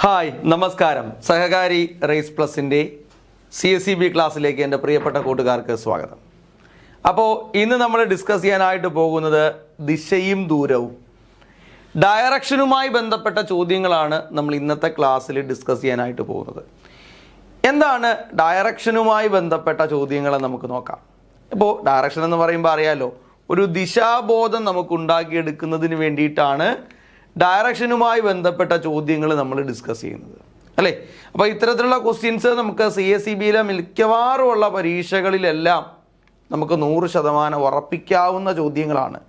Hi നമസ്കാരം. സഹകാരി raise പ്ലസിൻ്റെ CSEB ക്ലാസ്സിലേക്ക് എൻ്റെ പ്രിയപ്പെട്ട കൂട്ടുകാർക്ക് സ്വാഗതം. അപ്പോൾ ഇന്ന് നമ്മൾ ഡിസ്കസ് ചെയ്യാനായിട്ട് പോകുന്നത് ദിശയും ദൂരവും ഡയറക്ഷനുമായി ബന്ധപ്പെട്ട ചോദ്യങ്ങളാണ് നമ്മൾ ഇന്നത്തെ ക്ലാസ്സിൽ ഡിസ്കസ് ചെയ്യാനായിട്ട് പോകുന്നത്. എന്താണ് ഡയറക്ഷനുമായി ബന്ധപ്പെട്ട ചോദ്യങ്ങൾ നമുക്ക് നോക്കാം. ഇപ്പോൾ ഡയറക്ഷൻ എന്ന് പറയുമ്പോൾ അറിയാലോ, ഒരു ദിശാബോധം നമുക്ക് ഉണ്ടാക്കിയെടുക്കുന്നതിന് വേണ്ടിയിട്ടാണ് ഡയറക്ഷനുമായി ബന്ധപ്പെട്ട ചോദ്യങ്ങൾ നമ്മൾ ഡിസ്കസ് ചെയ്യുന്നത്, അല്ലേ? അപ്പോൾ ഇത്തരത്തിലുള്ള ക്വസ്റ്റ്യൻസ് നമുക്ക് CSEBയിലെ മിക്കവാറും ഉള്ള പരീക്ഷകളിലെല്ലാം നമുക്ക് 100% ഉറപ്പിക്കാവുന്ന ചോദ്യങ്ങളാണ്.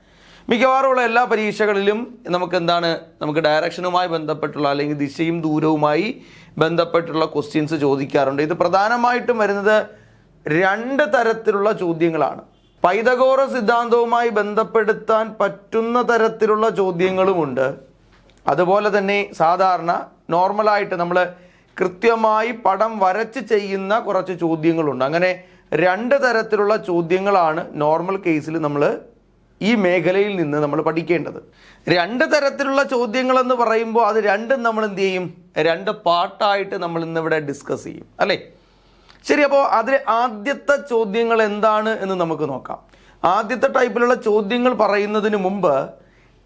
മിക്കവാറും ഉള്ള എല്ലാ പരീക്ഷകളിലും നമുക്ക് ഡയറക്ഷനുമായി ബന്ധപ്പെട്ടുള്ള അല്ലെങ്കിൽ ദിശയും ദൂരവുമായി ബന്ധപ്പെട്ടുള്ള ക്വസ്റ്റ്യൻസ് ചോദിക്കാറുണ്ട്. ഇത് പ്രധാനമായിട്ടും വരുന്നത് 2 തരത്തിലുള്ള ചോദ്യങ്ങളാണ്. പൈതഗോറസ് സിദ്ധാന്തവുമായി ബന്ധപ്പെടുത്താൻ പറ്റുന്ന തരത്തിലുള്ള ചോദ്യങ്ങളുമുണ്ട്. അതുപോലെ തന്നെ സാധാരണ നോർമലായിട്ട് നമ്മൾ കൃത്യമായി പടം വരച്ച് ചെയ്യുന്ന കുറച്ച് ചോദ്യങ്ങളുണ്ട്. അങ്ങനെ 2 തരത്തിലുള്ള ചോദ്യങ്ങളാണ് നോർമൽ കേസിൽ നമ്മൾ ഈ മേഖലയിൽ നിന്ന് നമ്മൾ പഠിക്കേണ്ടത്. 2 തരത്തിലുള്ള ചോദ്യങ്ങളെന്ന് പറയുമ്പോൾ അത് രണ്ടും നമ്മൾ എന്ത് ചെയ്യും, 2 പാർട്ടായിട്ട് നമ്മൾ ഇന്നിവിടെ ഡിസ്കസ് ചെയ്യും, അല്ലേ? ശരി, അപ്പോൾ അതിൽ ആദ്യത്തെ ചോദ്യങ്ങൾ എന്താണ് എന്ന് നമുക്ക് നോക്കാം. ആദ്യത്തെ ടൈപ്പിലുള്ള ചോദ്യങ്ങൾ പറയുന്നതിന് മുമ്പ്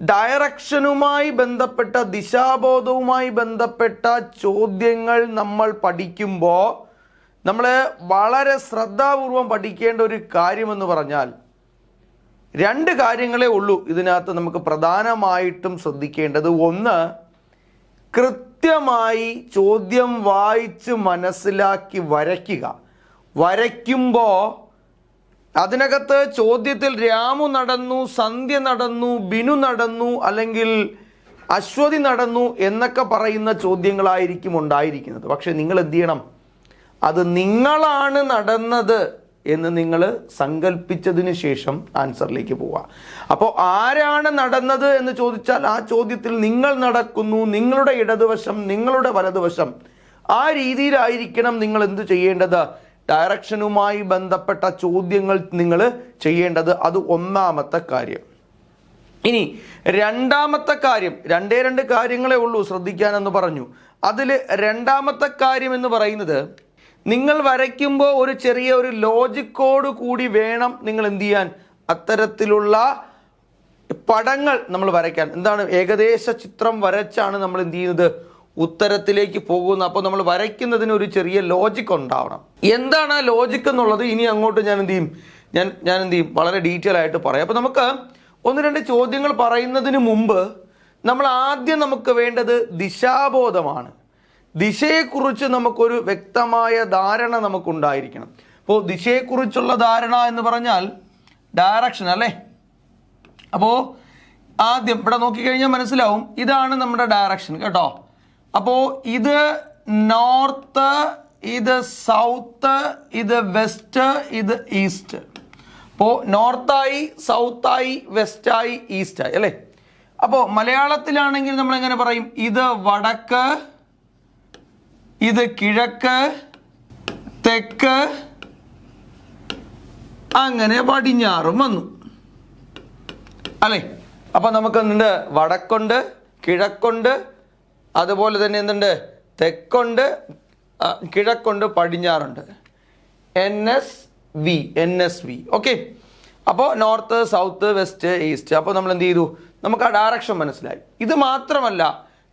ഡയറക്ഷനുമായി ബന്ധപ്പെട്ട ദിശാബോധവുമായി ബന്ധപ്പെട്ട ചോദ്യങ്ങൾ നമ്മൾ പഠിക്കുമ്പോൾ നമ്മൾ വളരെ ശ്രദ്ധാപൂർവം പഠിക്കേണ്ട ഒരു കാര്യമെന്ന് പറഞ്ഞാൽ 2 കാര്യങ്ങളേ ഉള്ളൂ ഇതിനകത്ത് നമുക്ക് പ്രധാനമായിട്ടും ശ്രദ്ധിക്കേണ്ടത്. ഒന്ന്, കൃത്യമായി ചോദ്യം വായിച്ച് മനസ്സിലാക്കി വരയ്ക്കുമ്പോൾ അതിനകത്ത് ചോദ്യത്തിൽ രാമു നടന്നു, സന്ധ്യ നടന്നു, ബിനു നടന്നു, അല്ലെങ്കിൽ അശ്വതി നടന്നു എന്നൊക്കെ പറയുന്ന ചോദ്യങ്ങളായിരിക്കും ഉണ്ടായിരിക്കുന്നത്. പക്ഷെ നിങ്ങൾ എന്ത് ചെയ്യണം, അത് നിങ്ങളാണ് നടന്നത് എന്ന് നിങ്ങൾ സങ്കല്പിച്ചതിന് ശേഷം ആൻസറിലേക്ക് പോവുക. അപ്പോൾ ആരാണ് നടന്നത് എന്ന് ചോദിച്ചാൽ ആ ചോദ്യത്തിൽ നിങ്ങൾ നടക്കുന്നു, നിങ്ങളുടെ ഇടതുവശം, നിങ്ങളുടെ വലതുവശം, ആ രീതിയിലായിരിക്കണം നിങ്ങൾ എന്ത് ചെയ്യേണ്ടത്, ഡയറക്ഷനുമായി ബന്ധപ്പെട്ട ചോദ്യങ്ങൾ നിങ്ങൾ ചെയ്യേണ്ടത്. അത് ഒന്നാമത്തെ കാര്യം. ഇനി രണ്ടാമത്തെ കാര്യം, 2 കാര്യങ്ങളേ ഉള്ളൂ ശ്രദ്ധിക്കാനെന്ന് പറഞ്ഞു. അതിൽ രണ്ടാമത്തെ കാര്യം എന്ന് പറയുന്നത്, നിങ്ങൾ വരയ്ക്കുമ്പോൾ ഒരു ചെറിയ ലോജിക്കോട് കൂടി വേണം നിങ്ങൾ എന്ത് ചെയ്യാൻ, അത്തരത്തിലുള്ള പടങ്ങൾ നമ്മൾ വരയ്ക്കാൻ. എന്താണ്, ഏകദേശ ചിത്രം വരച്ചാണ് നമ്മൾ എന്ത് ചെയ്യുന്നത്, ഉത്തരത്തിലേക്ക് പോകുന്നത്. അപ്പോൾ നമ്മൾ വരയ്ക്കുന്നതിന് ഒരു ചെറിയ ലോജിക്ക് ഉണ്ടാവണം. എന്താണ് ആ ലോജിക്ക് എന്നുള്ളത് ഇനി അങ്ങോട്ട് ഞാൻ എന്ത് ചെയ്യും വളരെ ഡീറ്റെയിൽ ആയിട്ട് പറയാം. അപ്പോൾ നമുക്ക് 1-2 ചോദ്യങ്ങൾ പറയുന്നതിന് മുമ്പ് നമുക്ക് വേണ്ടത് ദിശാബോധമാണ്. ദിശയെക്കുറിച്ച് നമുക്കൊരു വ്യക്തമായ ധാരണ നമുക്കുണ്ടായിരിക്കണം. അപ്പോൾ ദിശയെക്കുറിച്ചുള്ള ധാരണ എന്ന് പറഞ്ഞാൽ ഡയറക്ഷൻ, അല്ലേ? അപ്പോൾ ആദ്യം ഇവിടെ നോക്കിക്കഴിഞ്ഞാൽ മനസ്സിലാവും, ഇതാണ് നമ്മുടെ ഡയറക്ഷൻ കേട്ടോ. അപ്പോൾ ഇത് നോർത്ത്, ഇത് സൗത്ത്, ഇത് വെസ്റ്റ്, ഇത് ഈസ്റ്റ്. അപ്പോൾ നോർത്തായി, സൗത്തായി, വെസ്റ്റായി, ഈസ്റ്റായി, അല്ലേ? അപ്പോൾ മലയാളത്തിലാണെങ്കിൽ നമ്മൾ എങ്ങനെ പറയും, ഇത് വടക്ക്, ഇത് കിഴക്ക്, തെക്ക്, അങ്ങനെ പടിഞ്ഞാറും വന്നു, അല്ലേ? അപ്പോൾ നമുക്ക് എന്തുണ്ട്, വടക്കുണ്ട്, കിഴക്കുണ്ട്, അതുപോലെ തന്നെ എന്തുണ്ട്, തെക്കുണ്ട്, കിഴക്കുണ്ട്, പടിഞ്ഞാറുണ്ട്. NSV. ഓക്കെ. അപ്പോൾ നോർത്ത്, സൗത്ത്, വെസ്റ്റ്, ഈസ്റ്റ്. അപ്പോൾ നമ്മൾ എന്ത് ചെയ്തു, നമുക്ക് ആ ഡയറക്ഷൻ മനസ്സിലായി. ഇത് മാത്രമല്ല,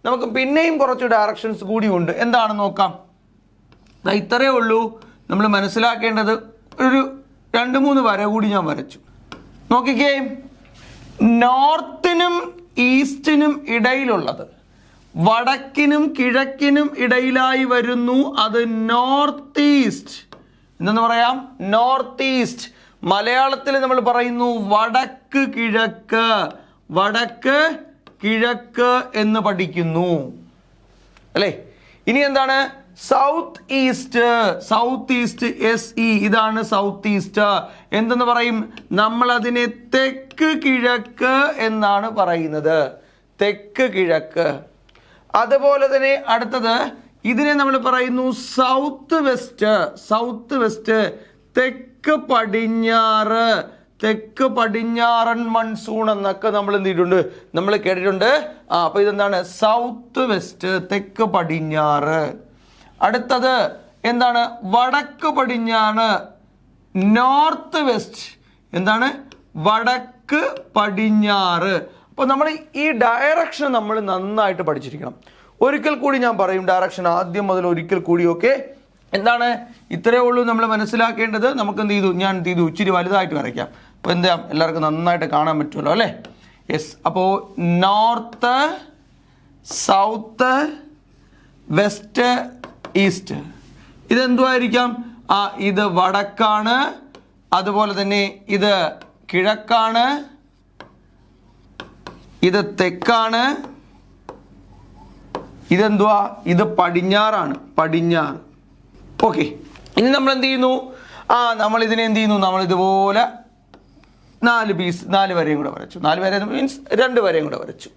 നമുക്ക് പിന്നെയും കുറച്ച് ഡയറക്ഷൻസ് കൂടി ഉണ്ട്. എന്താണെന്ന് നോക്കാം. ഇത്രയേ ഉള്ളൂ നമ്മൾ മനസ്സിലാക്കേണ്ടത്. ഒരു 2-3 വര കൂടി ഞാൻ വരച്ചു. നോക്കിക്കേ, നോർത്തിനും ഈസ്റ്റിനും ഇടയിലുള്ളത്, വടക്കിനും കിഴക്കിനും ഇടയിലായി വരുന്നു, അത് നോർത്ത് ഈസ്റ്റ്. എന്തെന്ന് പറയാം, നോർത്ത് ഈസ്റ്റ്. മലയാളത്തിൽ നമ്മൾ പറയുന്നു വടക്ക് കിഴക്ക്, വടക്ക് കിഴക്ക് എന്ന് പഠിക്കുന്നു, അല്ലേ? ഇനി എന്താണ് south east? South east, SE, ഇതാണ് സൗത്ത് ഈസ്റ്റ്. എന്തെന്ന് പറയും, നമ്മൾ അതിനെ തെക്ക് കിഴക്ക് എന്നാണ് പറയുന്നത്, തെക്ക് കിഴക്ക്. അതുപോലെ തന്നെ അടുത്തത്, ഇതിനെ നമ്മൾ പറയുന്നു സൗത്ത് വെസ്റ്റ്. സൗത്ത് വെസ്റ്റ്, തെക്ക് പടിഞ്ഞാറ്, തെക്ക് പടിഞ്ഞാറൻ മൺസൂൺ എന്നൊക്കെ നമ്മൾ എന്ത് ചെയ്തിട്ടുണ്ട്, നമ്മൾ കേട്ടിട്ടുണ്ട്. അപ്പൊ ഇതെന്താണ്? സൗത്ത് വെസ്റ്റ്, തെക്ക് പടിഞ്ഞാറ്. അടുത്തത് എന്താണ്? വടക്ക് പടിഞ്ഞാറ്, നോർത്ത് വെസ്റ്റ്. എന്താണ്? വടക്ക് പടിഞ്ഞാറ്. അപ്പോൾ നമ്മൾ ഈ ഡയറക്ഷൻ നമ്മൾ നന്നായിട്ട് പഠിച്ചിരിക്കണം. ഒരിക്കൽ കൂടി ഞാൻ പറയും ഡയറക്ഷൻ ആദ്യം മുതൽ ഒരിക്കൽ കൂടി. ഓക്കെ, എന്താണ്? ഇത്രയേ ഉള്ളൂ നമ്മൾ മനസ്സിലാക്കേണ്ടത്. നമുക്ക് എന്ത് ചെയ്തു, ഞാൻ എന്ത് ചെയ്തു, ഇച്ചിരി വലുതായിട്ട് വരയ്ക്കാം. അപ്പോൾ എന്താ, എല്ലാവർക്കും നന്നായിട്ട് കാണാൻ പറ്റുമല്ലോ അല്ലേ? യെസ്. അപ്പോൾ നോർത്ത്, സൗത്ത്, വെസ്റ്റ്, ഈസ്റ്റ്. ഇതെന്തുമായിരിക്കാം? ഇത് വടക്കാണ്, അതുപോലെ തന്നെ ഇത് കിഴക്കാണ്, ഇത് തെക്കാണ്, ഇതെന്തുവാ? ഇത് പടിഞ്ഞാറാണ്, പടിഞ്ഞാറ്. ഓക്കെ, ഇനി നമ്മൾ എന്ത് ചെയ്യുന്നു? നമ്മൾ ഇതിനെ എന്ത് ചെയ്യുന്നു? നമ്മൾ ഇതുപോലെ 4 വരെയും കൂടെ വരച്ചു. 4 വരെ മീൻസ് 2 വരെയും കൂടെ വരച്ചു.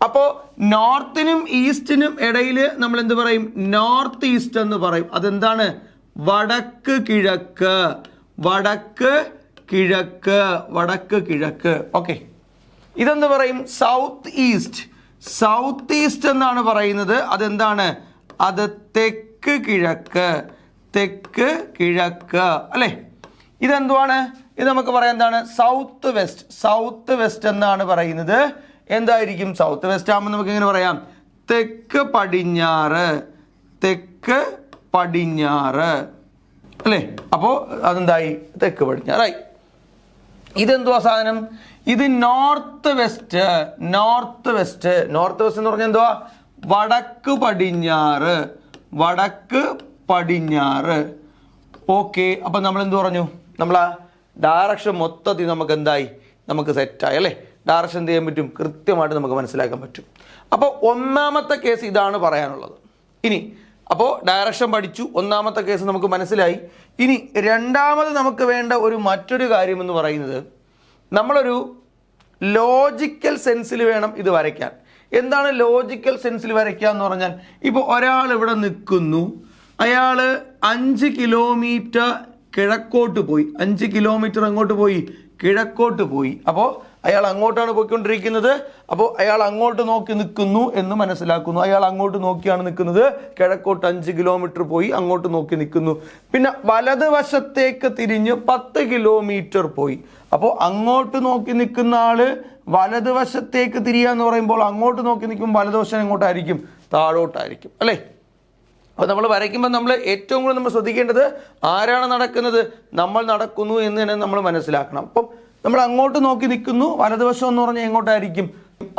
അപ്പോൾ നോർത്തിനും ഈസ്റ്റിനും ഇടയിൽ നമ്മൾ എന്ത് പറയും? നോർത്ത് ഈസ്റ്റ് എന്ന് പറയും. അതെന്താണ്? വടക്ക് കിഴക്ക്, വടക്ക് കിഴക്ക്, വടക്ക് കിഴക്ക്. ഓക്കെ, ഇതെന്ത് പറയും? സൗത്ത് ഈസ്റ്റ്, സൗത്ത് ഈസ്റ്റ് എന്നാണ് പറയുന്നത്. അതെന്താണ്? അത് തെക്ക് കിഴക്ക്, തെക്ക് കിഴക്ക് അല്ലേ? ഇതെന്തുവാണ്? ഇത് നമുക്ക് പറയാം എന്താണ്? സൗത്ത് വെസ്റ്റ്, സൗത്ത് വെസ്റ്റ് എന്നാണ് പറയുന്നത്. എന്തായിരിക്കും? സൗത്ത് വെസ്റ്റ് ആകുമ്പോൾ നമുക്ക് എങ്ങനെ പറയാം? തെക്ക് പടിഞ്ഞാറ്, തെക്ക് പടിഞ്ഞാറ് അല്ലേ? അപ്പോൾ അതെന്തായി? തെക്ക് പടിഞ്ഞാറായി. ഇതെന്തുവാ സാധനം? ഇത് north west, north west. North west എന്ന് പറഞ്ഞാൽ എന്തുവാ? വടക്ക് പടിഞ്ഞാറ്, വടക്ക് പടിഞ്ഞാറ്. ഓക്കെ, അപ്പം നമ്മൾ എന്ത് പറഞ്ഞു? നമ്മൾ ആ ഡയറക്ഷൻ മൊത്തത്തിൽ നമുക്ക് എന്തായി? നമുക്ക് സെറ്റായി അല്ലേ? ഡയറക്ഷൻ എന്ത് ചെയ്യാൻ പറ്റും? കൃത്യമായിട്ട് നമുക്ക് മനസ്സിലാക്കാൻ പറ്റും. അപ്പോൾ ഒന്നാമത്തെ കേസ് ഇതാണ് പറയാനുള്ളത്. ഇനി അപ്പോൾ ഡയറക്ഷൻ പഠിച്ചു, ഒന്നാമത്തെ കേസ് നമുക്ക് മനസ്സിലായി. ഇനി രണ്ടാമത് നമുക്ക് വേണ്ട മറ്റൊരു കാര്യം എന്ന് പറയുന്നത്, നമ്മളൊരു ലോജിക്കൽ സെൻസിൽ വേണം ഇത് വരയ്ക്കാൻ. എന്താണ് ലോജിക്കൽ സെൻസിൽ വരയ്ക്കുക എന്ന് പറഞ്ഞാൽ, ഇപ്പോൾ ഒരാൾ ഇവിടെ നിൽക്കുന്നു, അയാൾ 5 കിലോമീറ്റർ കിഴക്കോട്ട് പോയി, 5 കിലോമീറ്റർ അങ്ങോട്ട് പോയി, കിഴക്കോട്ട് പോയി. അപ്പോൾ അയാൾ അങ്ങോട്ടാണ് പോയിക്കൊണ്ടിരിക്കുന്നത്. അപ്പോൾ അയാൾ അങ്ങോട്ട് നോക്കി നിൽക്കുന്നു എന്ന് മനസ്സിലാക്കുന്നു. അയാൾ അങ്ങോട്ട് നോക്കിയാണ് നിൽക്കുന്നത്, കിഴക്കോട്ട് 5 കിലോമീറ്റർ പോയി അങ്ങോട്ട് നോക്കി നിൽക്കുന്നു. പിന്നെ വലതുവശത്തേക്ക് തിരിഞ്ഞ് 10 കിലോമീറ്റർ പോയി. അപ്പോൾ അങ്ങോട്ട് നോക്കി നിൽക്കുന്ന ആള് വലതുവശത്തേക്ക് തിരിയാന്ന് പറയുമ്പോൾ അങ്ങോട്ട് നോക്കി നിൽക്കുമ്പോൾ വലതുവശം എങ്ങോട്ടായിരിക്കും? താഴോട്ടായിരിക്കും അല്ലേ? അപ്പോൾ നമ്മൾ വരയ്ക്കുമ്പോൾ നമ്മൾ ഏറ്റവും കൂടുതൽ നമ്മൾ ശ്രദ്ധിക്കേണ്ടത് ആരാണ് നടക്കുന്നത്? നമ്മൾ നടക്കുന്നു എന്ന് തന്നെ നമ്മൾ മനസ്സിലാക്കണം. അപ്പം നമ്മൾ അങ്ങോട്ട് നോക്കി നിൽക്കുന്നു, വലതുവശം എന്ന് പറഞ്ഞാൽ എങ്ങോട്ടായിരിക്കും?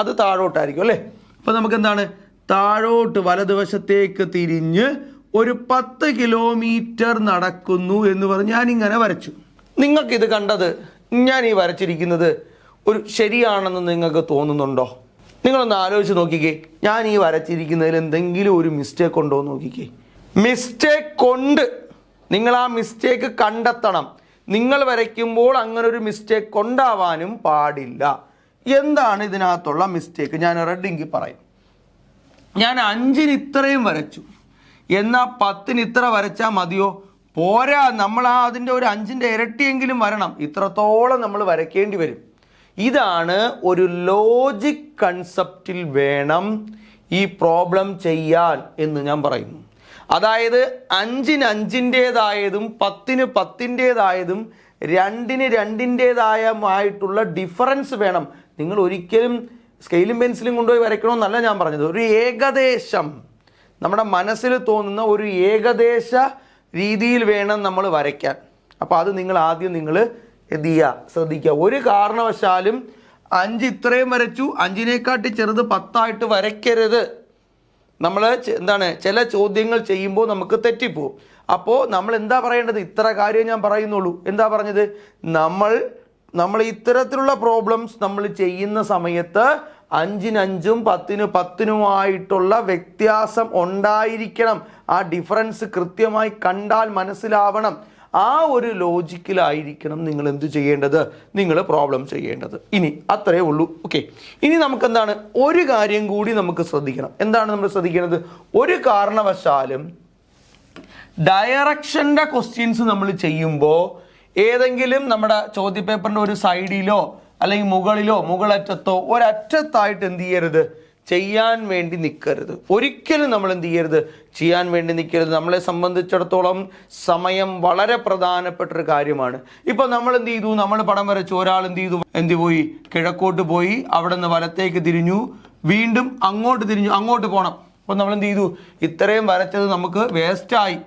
അത് താഴോട്ടായിരിക്കും അല്ലേ? അപ്പോൾ നമുക്ക് എന്താണ്? താഴോട്ട് വലതുവശത്തേക്ക് തിരിഞ്ഞ് ഒരു 10 കിലോമീറ്റർ നടക്കുന്നു എന്ന് പറഞ്ഞ് ഞാനിങ്ങനെ വരച്ചു. നിങ്ങൾക്കിത് കണ്ടത്, ഞാൻ ഈ വരച്ചിരിക്കുന്നത് ഒരു ശരിയാണെന്ന് നിങ്ങൾക്ക് തോന്നുന്നുണ്ടോ? നിങ്ങളൊന്ന് ആലോചിച്ച് നോക്കിക്കേ. ഞാൻ ഈ വരച്ചിരിക്കുന്നതിൽ എന്തെങ്കിലും ഒരു മിസ്റ്റേക്ക് ഉണ്ടോ എന്ന് നോക്കിക്കേ. മിസ്റ്റേക്ക് കൊണ്ട് നിങ്ങൾ ആ മിസ്റ്റേക്ക് കണ്ടെത്തണം. നിങ്ങൾ വരയ്ക്കുമ്പോൾ അങ്ങനെ ഒരു മിസ്റ്റേക്ക് ഉണ്ടാവാനും പാടില്ല. എന്താണ് ഇതിനകത്തുള്ള മിസ്റ്റേക്ക്? ഞാൻ റെഡിങ്കിൽ പറയും. ഞാൻ 5-ന് ഇത്രയും വരച്ചു, എന്നാൽ 10-ന് ഇത്ര വരച്ചാൽ മതിയോ? പോരാ, നമ്മൾ അതിൻ്റെ ഒരു 5-ന്റെ ഇരട്ടിയെങ്കിലും വരണം. ഇത്രത്തോളം നമ്മൾ വരയ്ക്കേണ്ടി വരും. ഇതാണ് ഒരു ലോജിക് കൺസെപ്റ്റിൽ വേണം ഈ പ്രോബ്ലം ചെയ്യാൻ എന്ന് ഞാൻ പറയുന്നു. അതായത് 5-ന് 5-ൻ്റേതായതും 10-ന് 10-ൻ്റേതായതും 2-ന് 2-ൻ്റേതായിട്ടുള്ള ഡിഫറൻസ് വേണം. നിങ്ങൾ ഒരിക്കലും സ്കെയിലും പെൻസിലും കൊണ്ടുപോയി വരയ്ക്കണമെന്നല്ല ഞാൻ പറഞ്ഞത്. ഒരു ഏകദേശം നമ്മുടെ മനസ്സിൽ തോന്നുന്ന ഒരു ഏകദേശ രീതിയിൽ വേണം നമ്മൾ വരയ്ക്കാൻ. അപ്പോൾ അത് നിങ്ങൾ ആദ്യം എന്ത് ചെയ്യുക? ശ്രദ്ധിക്കുക. ഒരു കാരണവശാലും 5 ഇത്രയും വരച്ചു, 5-നേക്കാട്ടി ചെറുത് 10 വരയ്ക്കരുത്. നമ്മൾ എന്താണ്, ചില ചോദ്യങ്ങൾ ചെയ്യുമ്പോൾ നമുക്ക് തെറ്റിപ്പോവും. അപ്പോൾ നമ്മൾ എന്താ പറയേണ്ടത്? ഇത്ര കാര്യം ഞാൻ പറയുന്നുള്ളൂ. എന്താ പറഞ്ഞത്? നമ്മൾ ഇത്തരത്തിലുള്ള പ്രോബ്ലംസ് നമ്മൾ ചെയ്യുന്ന സമയത്ത് 5-ന് 5-ഉം 10-ന് 10-നുമായിട്ടുള്ള വ്യത്യാസം ഉണ്ടായിരിക്കണം. ആ ഡിഫറൻസ് കൃത്യമായി കണ്ടാൽ മനസ്സിലാവണം. ആ ഒരു ലോജിക്കിലായിരിക്കണം നിങ്ങൾ എന്ത് ചെയ്യേണ്ടത്? നിങ്ങൾ പ്രോബ്ലം ചെയ്യേണ്ടത്. ഇനി അത്രയേ ഉള്ളൂ. ഓക്കെ, ഇനി നമുക്ക് എന്താണ് ഒരു കാര്യം കൂടി നമുക്ക് ശ്രദ്ധിക്കണം. എന്താണ് നമ്മൾ ശ്രദ്ധിക്കേണ്ടത്? ഒരു കാരണവശാലും ഡയറക്ഷൻ്റെ ക്വസ്റ്റ്യൻസ് നമ്മൾ ചെയ്യുമ്പോൾ ഏതെങ്കിലും നമ്മുടെ ചോദ്യപേപ്പറിന്റെ ഒരു സൈഡിലോ അല്ലെങ്കിൽ മുകളിലോ മുകളറ്റത്തോ ഒരറ്റത്തായിട്ട് എന്ത് ചെയ്യരുത്, ചെയ്യാൻ വേണ്ടി നിൽക്കരുത്. ഒരിക്കലും നമ്മൾ എന്ത് ചെയ്യരുത്, ചെയ്യാൻ വേണ്ടി നിൽക്കരുത്. നമ്മളെ സംബന്ധിച്ചിടത്തോളം സമയം വളരെ പ്രധാനപ്പെട്ട ഒരു കാര്യമാണ്. ഇപ്പൊ നമ്മൾ എന്ത് ചെയ്തു, നമ്മൾ പടം വരച്ചു, ഒരാൾ എന്ത് പോയി കിഴക്കോട്ട് പോയി, അവിടെ നിന്ന് വലത്തേക്ക് തിരിഞ്ഞു, വീണ്ടും അങ്ങോട്ട് തിരിഞ്ഞു, അങ്ങോട്ട് പോകണം. അപ്പോൾ നമ്മൾ എന്ത് ചെയ്തു, ഇത്രയും വരച്ചത് നമുക്ക് വേസ്റ്റായി,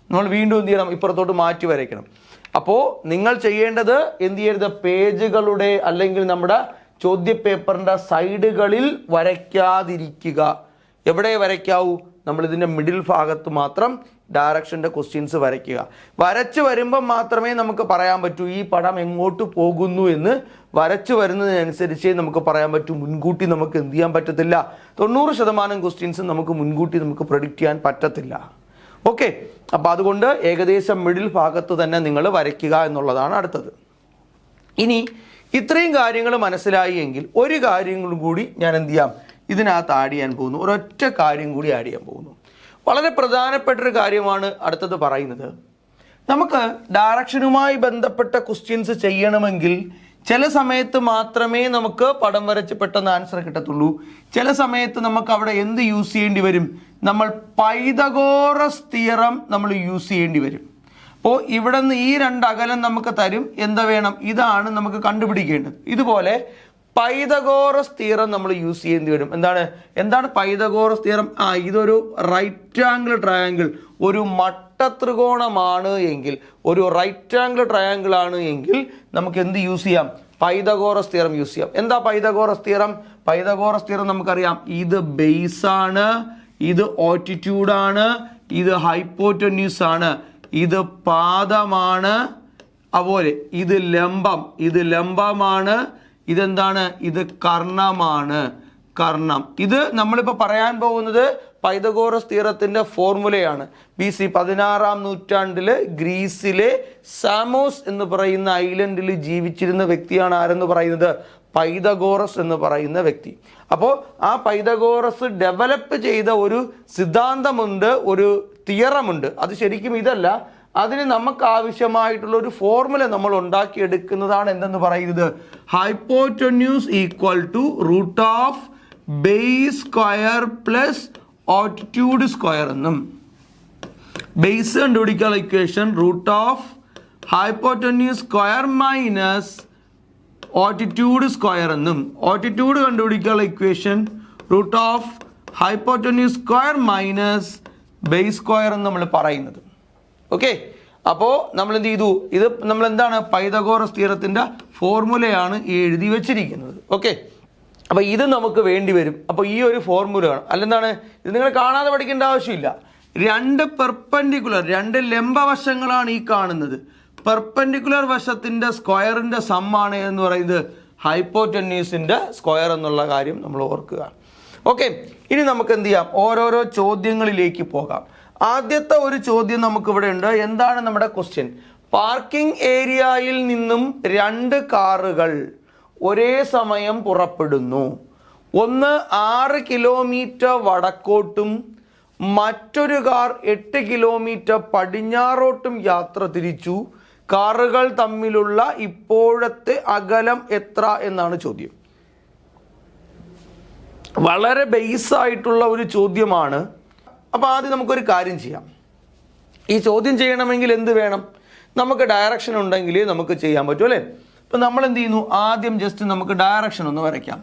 നമ്മൾ വീണ്ടും എന്ത് ചെയ്യണം, ഇപ്പുറത്തോട്ട് മാറ്റി വരയ്ക്കണം. അപ്പോൾ നിങ്ങൾ ചെയ്യേണ്ടത് എന്ത് ചെയ്യരുത്, പേജുകളുടെ അല്ലെങ്കിൽ നമ്മുടെ ചോദ്യപേപ്പറിന്റെ സൈഡുകളിൽ വരയ്ക്കാതിരിക്കുക. എവിടെ വരയ്ക്കാവൂ, നമ്മൾ ഇതിന്റെ മിഡിൽ ഭാഗത്ത് മാത്രം ഡയറക്ഷന്റെ ക്വസ്റ്റ്യൻസ് വരയ്ക്കുക. വരച്ചു വരുമ്പോൾ മാത്രമേ നമുക്ക് പറയാൻ പറ്റൂ ഈ പടം എങ്ങോട്ട് പോകുന്നു എന്ന്. വരച്ചു വരുന്നതിനനുസരിച്ചേ നമുക്ക് പറയാൻ പറ്റൂ, മുൻകൂട്ടി നമുക്ക് എന്ത് ചെയ്യാൻ പറ്റത്തില്ല. 90% ക്വസ്റ്റ്യൻസ് നമുക്ക് മുൻകൂട്ടി നമുക്ക് പ്രഡിക്റ്റ് ചെയ്യാൻ പറ്റത്തില്ല. ഓക്കെ, അപ്പോൾ അതുകൊണ്ട് ഏകദേശം മിഡിൽ ഭാഗത്ത് തന്നെ നിങ്ങൾ വരയ്ക്കുക എന്നുള്ളതാണ് അടുത്തത്. ഇനി ഇത്രയും കാര്യങ്ങൾ മനസ്സിലായി എങ്കിൽ ഒരു കാര്യങ്ങളും കൂടി ഞാൻ എന്ത് ചെയ്യാം, ഇതിനകത്ത് ആഡ് ചെയ്യാൻ പോകുന്നു. ഒരൊറ്റ കാര്യം കൂടി ആഡ് ചെയ്യാൻ പോകുന്നു. വളരെ പ്രധാനപ്പെട്ടൊരു കാര്യമാണ് അടുത്തത് പറയുന്നത്. നമുക്ക് ഡയറക്ഷനുമായി ബന്ധപ്പെട്ട ക്വസ്റ്റ്യൻസ് ചെയ്യണമെങ്കിൽ ചില സമയത്ത് മാത്രമേ നമുക്ക് പടം വരച്ച് പെട്ടെന്ന് ആൻസർ കിട്ടത്തുള്ളൂ. ചില സമയത്ത് നമുക്ക് അവിടെ എന്ത് യൂസ് ചെയ്യേണ്ടി വരും, നമ്മൾ പൈതഗോറസ് തിയറം നമ്മൾ യൂസ് ചെയ്യേണ്ടി വരും. അപ്പോൾ ഇവിടെ നിന്ന് ഈ 2 അകലം നമുക്ക് തരും, എന്താ വേണം, ഇതാണ് നമുക്ക് കണ്ടുപിടിക്കേണ്ടത്. ഇതുപോലെ പൈതഗോറസ് തിയറം നമ്മൾ യൂസ് ചെയ്യേണ്ടി വരും. എന്താണ് പൈതഗോറസ് തിയറം? ഇതൊരു റൈറ്റ് ആംഗിൾ ട്രയാങ്കിൾ, ഒരു മട്ടത്രികോണമാണ് എങ്കിൽ, ഒരു റൈറ്റ് ആംഗിൾ ട്രയാങ്കിൾ ആണ് എങ്കിൽ നമുക്ക് എന്ത് യൂസ് ചെയ്യാം, പൈതഗോറസ് തിയറം യൂസ് ചെയ്യാം. എന്താ പൈതഗോറസ് തിയറം? പൈതഗോറസ് തിയറം നമുക്കറിയാം, ഇത് ബേസ് ആണ്, ഇത് ഓൾട്ടിറ്റ്യൂഡ് ആണ്, ഇത് ഹൈപ്പോറ്റന്യൂസ് ആണ്, ഇത് പാദമാണ്, അതുപോലെ ഇത് ലംബമാണ്, ഇതെന്താണ്, ഇത് കർണമാണ്, കർണം. ഇത് നമ്മളിപ്പോൾ പറയാൻ പോകുന്നത് പൈതഗോറസ് തിയറത്തിന്റെ ഫോർമുലയാണ്. BC 16-ാം നൂറ്റാണ്ടില് ഗ്രീസിലെ സാമോസ് എന്ന് പറയുന്ന ഐലൻഡിൽ ജീവിച്ചിരുന്ന വ്യക്തിയാണ് ആരെന്ന് പറയുന്നത്, പൈതഗോറസ് എന്ന് പറയുന്ന വ്യക്തി. അപ്പോൾ ആ പൈതഗോറസ് ഡെവലപ്പ് ചെയ്ത ഒരു സിദ്ധാന്തമുണ്ട്, ഒരു തിയറമുണ്ട്. അത് ശരിക്കും ഇതല്ല, അതിന് നമുക്ക് ആവശ്യമായിട്ടുള്ള ഒരു ഫോർമുല നമ്മൾ ഉണ്ടാക്കിയെടുക്കുന്നതാണ് എന്തെന്ന് പറയുന്നത്, hypotenuse equal to root of base square plus altitude square എന്നും, ബേസ് കണ്ടുപിടിക്കാനുള്ള equation root of hypotenuse square minus altitude square എന്നും, ഓൾട്ടിറ്റ്യൂഡ് കണ്ടുപിടിക്കാനുള്ള equation root of hypotenuse square minus base square എന്ന് നമ്മൾ പറയുന്നത്. ഓക്കെ, അപ്പോൾ നമ്മൾ എന്ത് ചെയ്തു, ഇത് നമ്മൾ എന്താണ്, പൈതഗോറസ് തിയറത്തിന്റെ ഫോർമുലയാണ് എഴുതി വെച്ചിരിക്കുന്നത്. ഓക്കെ, അപ്പോൾ ഇത് നമുക്ക് വേണ്ടി വരും. അപ്പോൾ ഈ ഒരു ഫോർമുല ആണ്, അല്ലെന്താണ്, ഇത് നിങ്ങൾ കാണാതെ പഠിക്കേണ്ട ആവശ്യമില്ല. 2 പെർപെൻഡിക്കുലർ, 2 ലംബവശങ്ങളാണ് ഈ കാണുന്നത്. പെർപെൻഡിക്കുലർ വശത്തിന്റെ സ്ക്വയറിന്റെ സമ്മാണ് എന്ന് പറയുന്നത് ഹൈപ്പോറ്റന്യൂസിന്റെ സ്ക്വയർ എന്നുള്ള കാര്യം നമ്മൾ ഓർക്കുക. ഓക്കെ, ഇനി നമുക്ക് എന്ത് ചെയ്യാം, ഓരോരോ ചോദ്യങ്ങളിലേക്ക് പോകാം. ആദ്യത്തെ ഒരു ചോദ്യം നമുക്ക് ഇവിടെ ഉണ്ട്. എന്താണ് നമ്മുടെ ക്വസ്റ്റ്യൻ? പാർക്കിംഗ് ഏരിയയിൽ നിന്നും 2 കാറുകൾ ഒരേ സമയം പുറപ്പെടുന്നു. ഒന്ന് 6 കിലോമീറ്റർ വടക്കോട്ടും മറ്റൊരു കാർ 8 കിലോമീറ്റർ പടിഞ്ഞാറോട്ടും യാത്ര തിരിച്ചു. കാറുകൾ തമ്മിലുള്ള ഇപ്പോഴത്തെ അകലം എത്ര എന്നാണ് ചോദ്യം. വളരെ ബേസ് ആയിട്ടുള്ള ഒരു ചോദ്യമാണ്. അപ്പോൾ ആദ്യം നമുക്കൊരു കാര്യം ചെയ്യാം. ഈ ചോദ്യം ചെയ്യണമെങ്കിൽ എന്ത് വേണം, നമുക്ക് ഡയറക്ഷൻ ഉണ്ടെങ്കിൽ നമുക്ക് ചെയ്യാൻ പറ്റും അല്ലേ. ഇപ്പം നമ്മൾ എന്ത് ചെയ്യുന്നു, ആദ്യം ജസ്റ്റ് നമുക്ക് ഡയറക്ഷൻ ഒന്ന് വരയ്ക്കാം.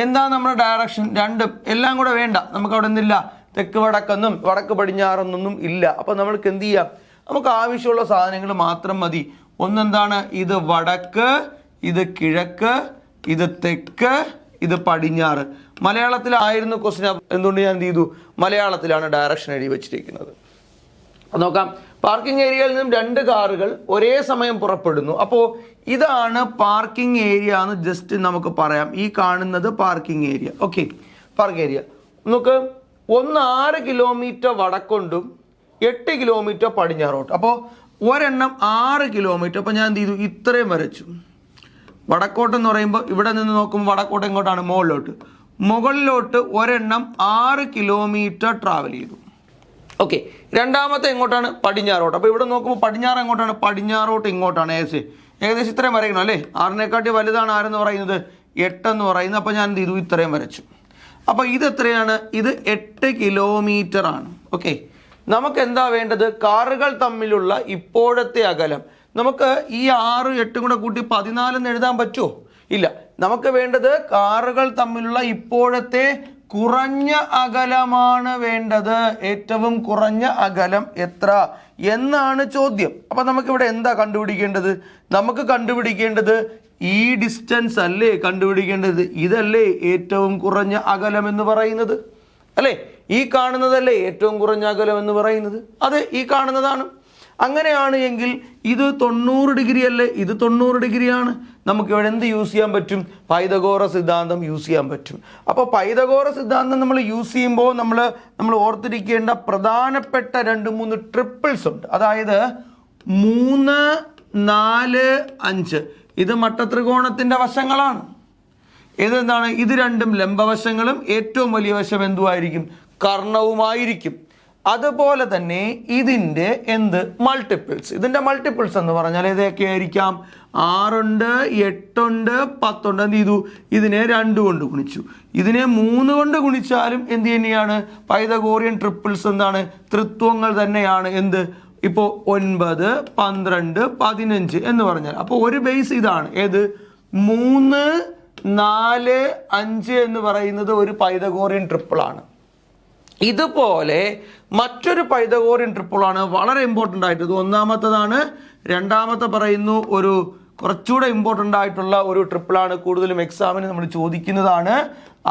എന്താ നമ്മുടെ ഡയറക്ഷൻ? 2 എല്ലാം കൂടെ വേണ്ട, നമുക്ക് അവിടെ എന്തില്ല, തെക്ക് വടക്കെന്നും വടക്ക് പടിഞ്ഞാറെന്നൊന്നും ഇല്ല. അപ്പം നമ്മൾക്ക് എന്ത് ചെയ്യാം, നമുക്ക് ആവശ്യമുള്ള സാധനങ്ങൾ മാത്രം മതി. ഒന്നെന്താണ്, ഇത് വടക്ക്, ഇത് കിഴക്ക്, ഇത് തെക്ക്, ഇത് പടിഞ്ഞാറ്. മലയാളത്തിലായിരുന്നു ക്വസ്റ്റ്യൻ, എന്തുകൊണ്ട് ഞാൻ എന്ത് ചെയ്തു, മലയാളത്തിലാണ് ഡയറക്ഷൻ എഴുതി വെച്ചിരിക്കുന്നത്. നോക്കാം, പാർക്കിംഗ് ഏരിയയിൽ നിന്നും 2 കാറുകൾ ഒരേ സമയം പുറപ്പെടുന്നു. അപ്പോൾ ഇതാണ് പാർക്കിംഗ് ഏരിയ എന്ന് ജസ്റ്റ് നമുക്ക് പറയാം. ഈ കാണുന്നത് parking area. Okay, parking area നമുക്ക് 6 കിലോമീറ്റർ വടക്കൊണ്ടും 8 കിലോമീറ്റർ പടിഞ്ഞാറോട്ട്. അപ്പോൾ ഒരെണ്ണം 6 കിലോമീറ്റർ. അപ്പോൾ ഞാൻ എന്ത് ചെയ്തു, ഇത്രയും വരച്ചു. വടക്കോട്ടെന്ന് പറയുമ്പോൾ ഇവിടെ നിന്ന് നോക്കുമ്പോൾ വടക്കോട്ട് എങ്ങോട്ടാണ്, മുകളിലോട്ട്. മുകളിലോട്ട് ഒരെണ്ണം 6 കിലോമീറ്റർ ട്രാവൽ ചെയ്തു. ഓക്കെ, രണ്ടാമത്തെ എങ്ങോട്ടാണ്? പടിഞ്ഞാറോട്ട്. അപ്പോൾ ഇവിടെ നോക്കുമ്പോൾ പടിഞ്ഞാറ് എങ്ങോട്ടാണ്? പടിഞ്ഞാറോട്ട് ഇങ്ങോട്ടാണ്. ഏകദേശം ഇത്രയും വരയ്ക്കണം അല്ലേ? 6-നേക്കാട്ടി വലുതാണ് ആരെന്ന് പറയുന്നത്? 8 എന്ന് പറയുന്നത്. അപ്പോൾ ഞാൻ എന്ത് ചെയ്തു? ഇത്രയും വരച്ചു. അപ്പോൾ ഇത് എത്രയാണ്? ഇത് 8 കിലോമീറ്റർ ആണ്. ഓക്കെ, നമുക്ക് എന്താ വേണ്ടത്? കാറുകൾ തമ്മിലുള്ള ഇപ്പോഴത്തെ അകലം. നമുക്ക് ഈ 6, 8 കൂടെ കൂട്ടി 14 എന്ന് എഴുതാൻ പറ്റുമോ? ഇല്ല. നമുക്ക് വേണ്ടത് കാറുകൾ തമ്മിലുള്ള ഇപ്പോഴത്തെ കുറഞ്ഞ അകലമാണ് വേണ്ടത്. ഏറ്റവും കുറഞ്ഞ അകലം എത്ര എന്നാണ് ചോദ്യം. അപ്പൊ നമുക്കിവിടെ എന്താ കണ്ടുപിടിക്കേണ്ടത്? നമുക്ക് കണ്ടുപിടിക്കേണ്ടത് ഈ ഡിസ്റ്റൻസ് അല്ലേ കണ്ടുപിടിക്കേണ്ടത്? ഇതല്ലേ ഏറ്റവും കുറഞ്ഞ അകലം എന്ന് പറയുന്നത് അല്ലേ? ഈ കാണുന്നതല്ലേ ഏറ്റവും കുറഞ്ഞ അകലം എന്ന് പറയുന്നത്? അത് ഈ കാണുന്നതാണ്. അങ്ങനെയാണ് എങ്കിൽ ഇത് 90 ഡിഗ്രി അല്ലേ? ഇത് 90 ഡിഗ്രിയാണ്. നമുക്ക് ഇവിടെ എന്ത് യൂസ് ചെയ്യാൻ പറ്റും? പൈതഗോറസ് സിദ്ധാന്തം യൂസ് ചെയ്യാൻ പറ്റും. അപ്പോൾ പൈതഗോറസ് സിദ്ധാന്തം നമ്മൾ യൂസ് ചെയ്യുമ്പോൾ നമ്മൾ ഓർത്തിരിക്കേണ്ട പ്രധാനപ്പെട്ട 2-3 ട്രിപ്പിൾസ് ഉണ്ട്. അതായത് 3, 4, 5 ഇത് മട്ടത്രികോണത്തിന്റെ വശങ്ങളാണ്. ഇതെന്താണ്? ഇത് രണ്ടും ലംബവശങ്ങളും ഏറ്റവും വലിയ വശം എന്തുമായിരിക്കും? കർണവുമായിരിക്കും. അതുപോലെ തന്നെ ഇതിൻ്റെ എന്ത് മൾട്ടിപ്പിൾസ്? ഇതിൻ്റെ മൾട്ടിപ്പിൾസ് എന്ന് പറഞ്ഞാൽ ഏതൊക്കെ ആയിരിക്കാം? 6 ഉണ്ട്, 8 ഉണ്ട്, 10 ഉണ്ട്. എന്ത് ചെയ്തു? ഇതിനെ 2 കൊണ്ട് ഗുണിച്ചു. ഇതിനെ 3 കൊണ്ട് ഗുണിച്ചാലും എന്ത് തന്നെയാണ്? പൈതഗോറിയൻ ട്രിപ്പിൾസ് എന്താണ്? തൃത്വങ്ങൾ തന്നെയാണ്. എന്ത്? ഇപ്പോൾ 9, 12, 15 എന്ന് പറഞ്ഞാൽ അപ്പോൾ ഒരു ബേസ് ഇതാണ്. ഏത്? 3, 4, 5 എന്ന് പറയുന്നത് ഒരു പൈതഗോറിയൻ ട്രിപ്പിളാണ്. ഇതുപോലെ മറ്റൊരു പൈതഗോറിയൻ ട്രിപ്പിളാണ് വളരെ ഇമ്പോർട്ടൻ്റ് ആയിട്ട്. ഇത് ഒന്നാമത്തതാണ്. രണ്ടാമത്തെ പറയുന്നു ഒരു കുറച്ചുകൂടെ ഇമ്പോർട്ടൻ്റ് ആയിട്ടുള്ള ഒരു ട്രിപ്പിളാണ്. കൂടുതലും എക്സാമിന് നമ്മൾ ചോദിക്കുന്നതാണ്.